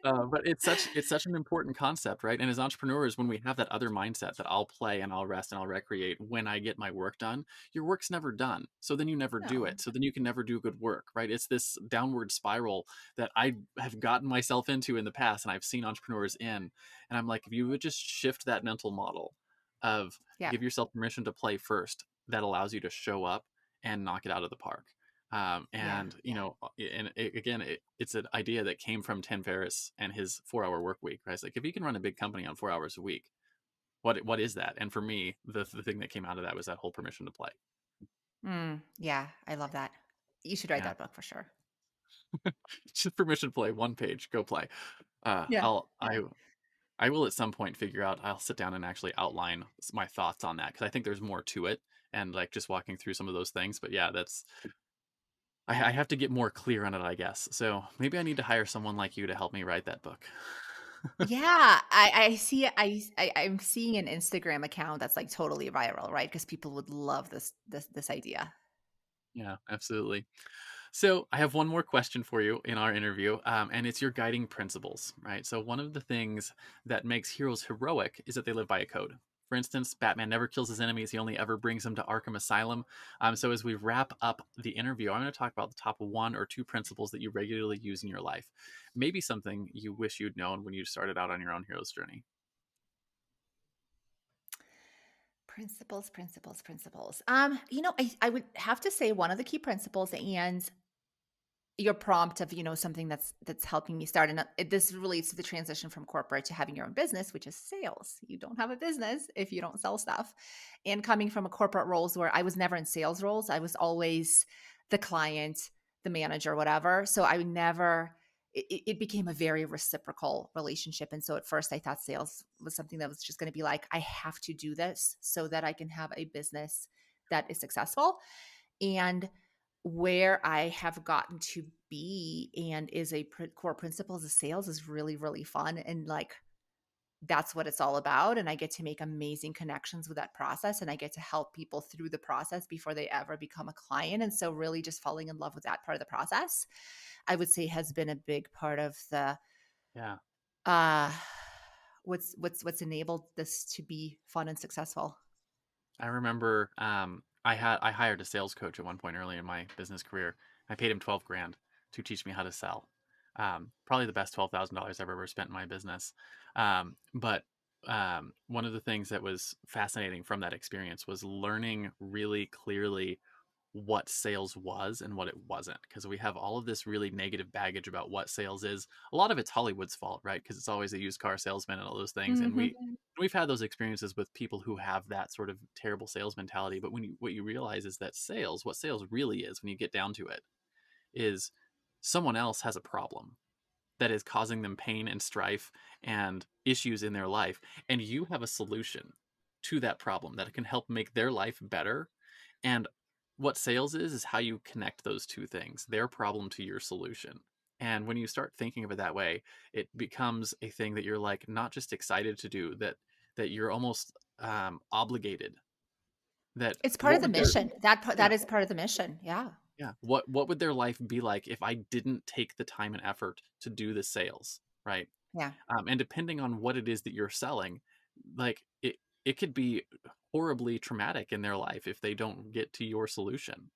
but it's such an important concept, right? And as entrepreneurs, when we have that other mindset that I'll play and I'll rest and I'll recreate when I get my work done, your work's never done. So then you never do No. it. So then you can never do good work, right? It's this downward spiral that I have gotten myself into in the past and I've seen entrepreneurs in. And I'm like, if you would just shift that mental model of Yeah. give yourself permission to play first, that allows you to show up and knock it out of the park. Yeah. And and again, it's an idea that came from Tim Ferriss and his 4 hour work week. Right? It's like if you can run a big company on 4 hours a week, what is that? And for me, the thing that came out of that was that whole permission to play. Yeah. I love that. You should write Yeah, that book for sure. just permission to play, one page, go play. Uh, Yeah. I'll I will at some point figure out. I'll sit down and actually outline my thoughts on that because I think there's more to it, and like just walking through some of those things. But yeah, that's I have to get more clear on it, I guess. So maybe I need to hire someone like you to help me write that book. Yeah, I see it. I'm seeing an Instagram account that's like totally viral, right? Because people would love this idea. Yeah, absolutely. So I have one more question for you in our interview, and it's your guiding principles, right? So one of the things that makes heroes heroic is that they live by a code. For instance, Batman never kills his enemies; he only ever brings them to Arkham Asylum. So as we wrap up the interview, I'm going to talk about the top one or two principles that you regularly use in your life. Maybe something you wish you'd known when you started out on your own hero's journey. Principles, principles, principles. I would have to say one of the key principles, and your prompt of something that's helping me start, and this relates to the transition from corporate to having your own business, which is sales. You don't have a business if you don't sell stuff. And coming from a corporate roles where I was never in sales roles, I was always the client, the manager, whatever. So I would never it became a very reciprocal relationship. And so at first I thought sales was something that was just going to be like, I have to do this so that I can have a business that is successful. And where I have gotten to be and is a core principles of sales is really, really fun. And like, that's what it's all about. And I get to make amazing connections with that process. And I get to help people through the process before they ever become a client. And so, really, just falling in love with that part of the process, I would say has been a big part of the, Yeah. uh, what's enabled this to be fun and successful. I remember I hired a sales coach at one point early in my business career. I paid him 12 grand to teach me how to sell. Probably the best $12,000 I've ever spent in my business. But one of the things that was fascinating from that experience was learning really clearly what sales was and what it wasn't, because we have all of this really negative baggage about what sales is. A lot of it's Hollywood's fault, right? Because it's always a used car salesman and all those things, and Hmm. we've had those experiences with people who have that sort of terrible sales mentality. But when what you realize is that sales, what sales really is when you get down to it, is someone else has a problem that is causing them pain and strife and issues in their life, and you have a solution to that problem that can help make their life better. And what sales is how you connect those two things, their problem to your solution. And when you start thinking of it that way, it becomes a thing that you're like not just excited to do, that you're almost obligated. That It's part what of the would their mission. Yeah, That is part of the mission. Yeah. yeah, what would their life be like if I didn't take the time and effort to do the sales, right? Yeah. And depending on what it is that you're selling, like it could be horribly traumatic in their life if they don't get to your solution.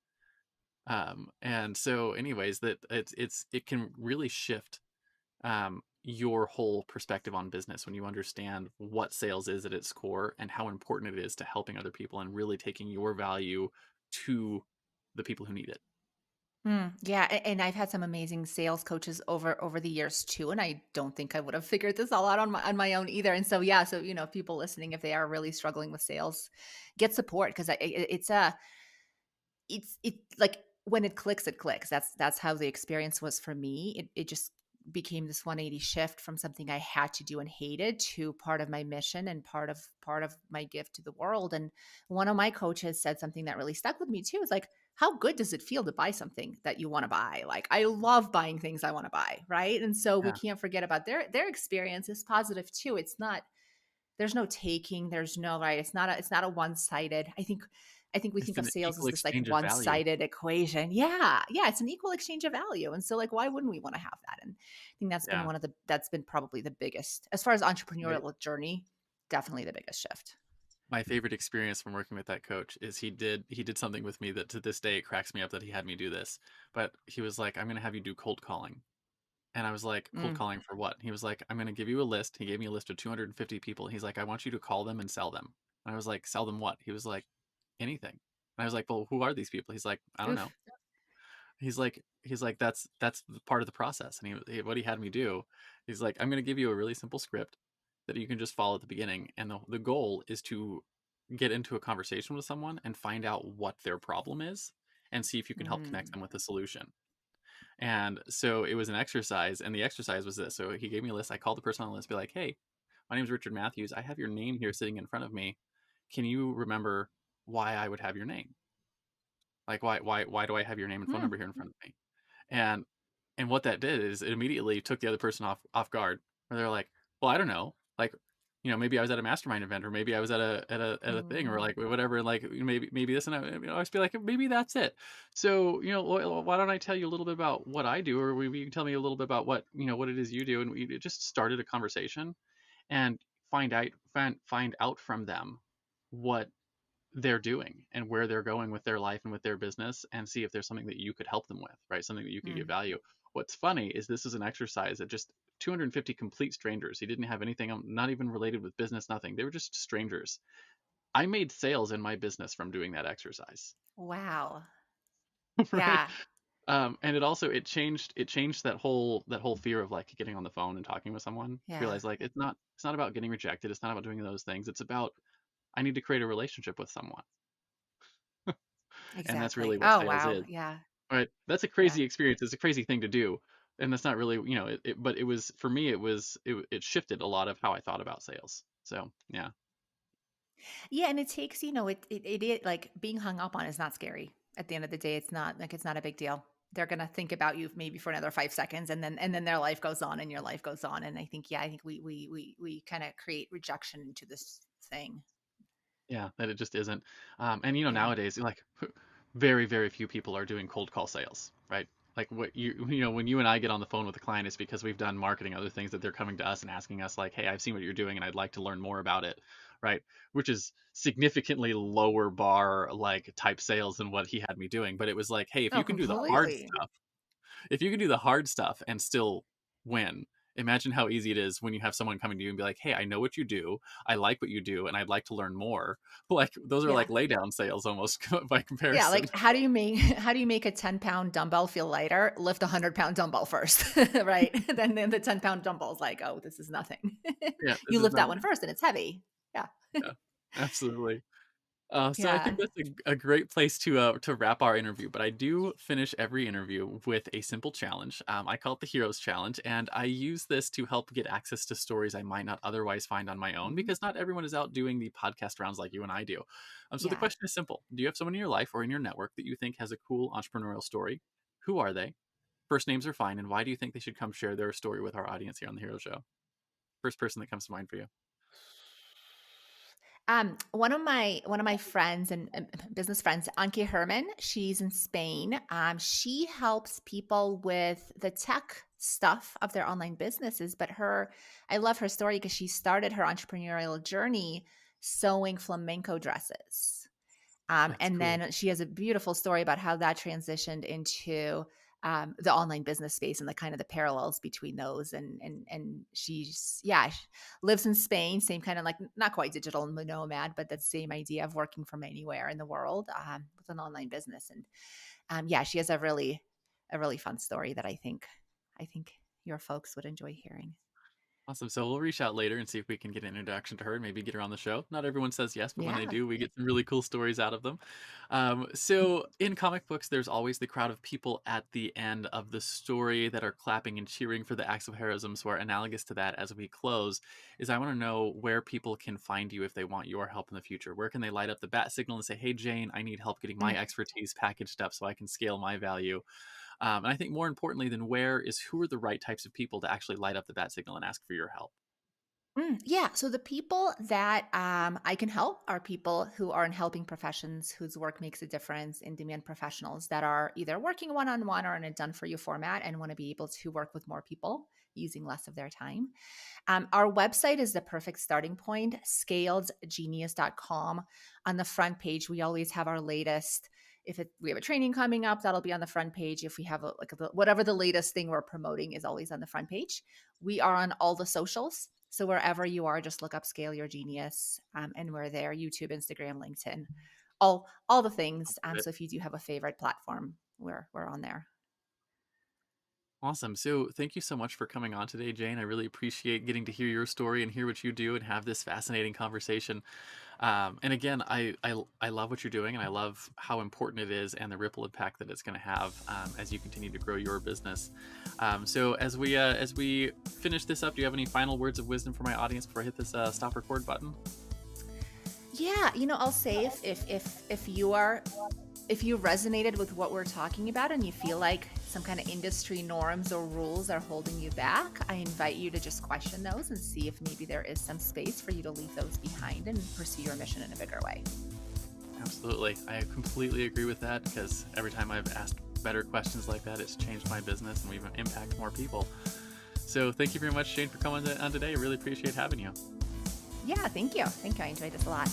And so anyways, that it can really shift your whole perspective on business when you understand what sales is at its core and how important it is to helping other people and really taking your value to the people who need it. Yeah, and I've had some amazing sales coaches over the years too, and I don't think I would have figured this all out on my own either. And so yeah, so people listening, if they are really struggling with sales, get support because it's like when it clicks, it clicks. That's how the experience was for me. It just became this 180 shift from something I had to do and hated to part of my mission and part of my gift to the world. And one of my coaches said something that really stuck with me too. It's like, how good does it feel to buy something that you want to buy? Like I love buying things I want to buy, right? And so we Yeah, can't forget about their experience is positive too. It's not there's no taking, there's no right. It's not a one-sided. I think we think it's of an sales as equal this like exchange of value. one-sided equation. Yeah. Yeah, it's an equal exchange of value. And so like why wouldn't we want to have that? And I think Yeah. that's been probably the biggest as far as My, entrepreneurial journey, definitely the biggest shift. my favorite experience from working with that coach is he did something with me that to this day it cracks me up that he had me do this. But he was like, I'm gonna have you do cold calling. And I was like, cold Mm. calling for what? He was like, I'm going to give you a list. He gave me a list of 250 people. He's like, I want you to call them and sell them. And I was like, sell them what? He was like, anything. And I was like, well, who are these people? He's like, I don't know. Oof. He's like, that's part of the process. And what he had me do, he's like, I'm going to give you a really simple script that you can just follow at the beginning. And the goal is to get into a conversation with someone and find out what their problem is and see if you can help connect Mm. them with a solution. And so it was an exercise, and the exercise was this. So he gave me a list. I called the person on the list, be like, hey, my name is Richard Matthews. I have your name here sitting in front of me. Can you remember why I would have your name? Like why do I have your name and phone Mm. number here in front of me? And what that did is it immediately took the other person off guard. Where they're like, well, I don't know. Like, maybe I was at a mastermind event, or maybe I was at a thing, or Mm. like whatever. And like maybe this, and I just be like, maybe that's it. So why don't I tell you a little bit about what I do, or you can tell me a little bit about what it is you do, and we just started a conversation and find out from them what they're doing and where they're going with their life and with their business, and see if there's something that you could help them with, right? Something that you could give Mm. value. What's funny is this is an exercise that just 250 complete strangers. He didn't have anything, not even related with business, nothing. They were just strangers. I made sales in my business from doing that exercise. Wow. Right. Yeah. And it changed that whole fear of like getting on the phone and talking with someone, to Yeah. realize like it's not about getting rejected. It's not about doing those things. It's about, I need to create a relationship with someone. And that's really Exactly. what Oh, sales wow. is. Yeah. Right. That's a Yeah. crazy experience. It's a crazy thing to do. And that's not really, but it was, for me, it shifted a lot of how I thought about sales. So, yeah. Yeah, and it takes, like being hung up on is not scary. At the end of the day, it's not a big deal. They're gonna think about you maybe for another 5 seconds, and then their life goes on, and your life goes on. And I think we kind of create rejection into this thing. Yeah, that it just isn't. And Yeah. nowadays, like, very, very few people are doing cold call sales, right? Like, what when you and I get on the phone with a client, it's because we've done marketing, other things, that they're coming to us and asking us like, "Hey, I've seen what you're doing and I'd like to learn more about it," right? Which is significantly lower bar like type sales than what he had me doing. But it was like, "Hey, Oh, completely. if you can do the hard stuff and still win, imagine how easy it is when you have someone coming to you and be like, hey, I know what you do, I like what you do, and I'd like to learn more." Like, those are Yeah. like lay down sales almost by Yeah, comparison. like how do you make a 10-pound dumbbell feel lighter? Lift a 100-pound dumbbell first, right? Then the 10-pound dumbbell is like, oh, this is nothing. Yeah, this You is lift that not. one first, and it's heavy. Yeah, Yeah, absolutely. So I think yeah, that's a great place to wrap our interview. But I do finish every interview with a simple challenge. I call it the Heroes Challenge, and I use this to help get access to stories I might not otherwise find on my own, mhm, because not everyone is out doing the podcast rounds like you and I do. So the yeah. question is simple: do you have someone in your life or in your network that you think has a cool entrepreneurial story? Who are they? First names are fine, and why do you think they should come share their story with our audience here on the Hero Show? First person that comes to mind for you. One of my friends and business friends, Anke Herman, she's in Spain. She helps people with the tech stuff of their online businesses. But I love her story because she started her entrepreneurial journey sewing flamenco dresses. That's And cool. then she has a beautiful story about how that transitioned into the online business space and the kind of the parallels between those. And she's lives in Spain, same kind of like not quite digital nomad, but that same idea of working from anywhere in the world with an online business. And yeah, she has a really a really fun story that I think your folks would enjoy hearing. Awesome. So we'll reach out later and see if we can get an introduction to her and maybe get her on the show. Not everyone says yes, but when they Yeah. do, we get some really cool stories out of them. So in comic books, there's always the crowd of people at the end of the story that are clapping and cheering for the acts of heroism. So our analogous to that as we close is I want to know where people can find you if they want your help in the future. Where can they light up the bat signal and say, hey, Jane, I need help getting my Mm. expertise packaged up so I can scale my value? And I think more importantly than where is who are the right types of people to actually light up the bat signal and ask for your help? Yeah. So the people that I can help are people who are in helping professions whose work makes a difference, in demand professionals that are either working one on one or in a done for you format and want to be able to work with more people using less of their time. Our website is the perfect starting point, scaledgenius.com. On the front page, we always have our latest. We have a training coming up, that'll be on the front page. If we have whatever the latest thing we're promoting is always on the front page. We are on all the socials. So wherever you are, just look up Scale Your Genius, and we're there: YouTube, Instagram, LinkedIn, all the things. So if you do have a favorite platform, we're on there. Awesome. So thank you so much for coming on today, Jane. I really appreciate getting to hear your story and hear what you do and have this fascinating conversation. And again, I love what you're doing and I love how important it is and the ripple impact that it's going to have as you continue to grow your business. So as we finish this up, do you have any final words of wisdom for my audience before I hit this stop record button? Yeah, I'll say if you resonated with what we're talking about and you feel like some kind of industry norms or rules are holding you back, I invite you to just question those and see if maybe there is some space for you to leave those behind and pursue your mission in a bigger way. Absolutely. I completely agree with that because every time I've asked better questions like that, it's changed my business and we've impacted more people. So thank you very much, Jane, for coming on today. I really appreciate having you. Yeah, thank you. I enjoyed this a lot.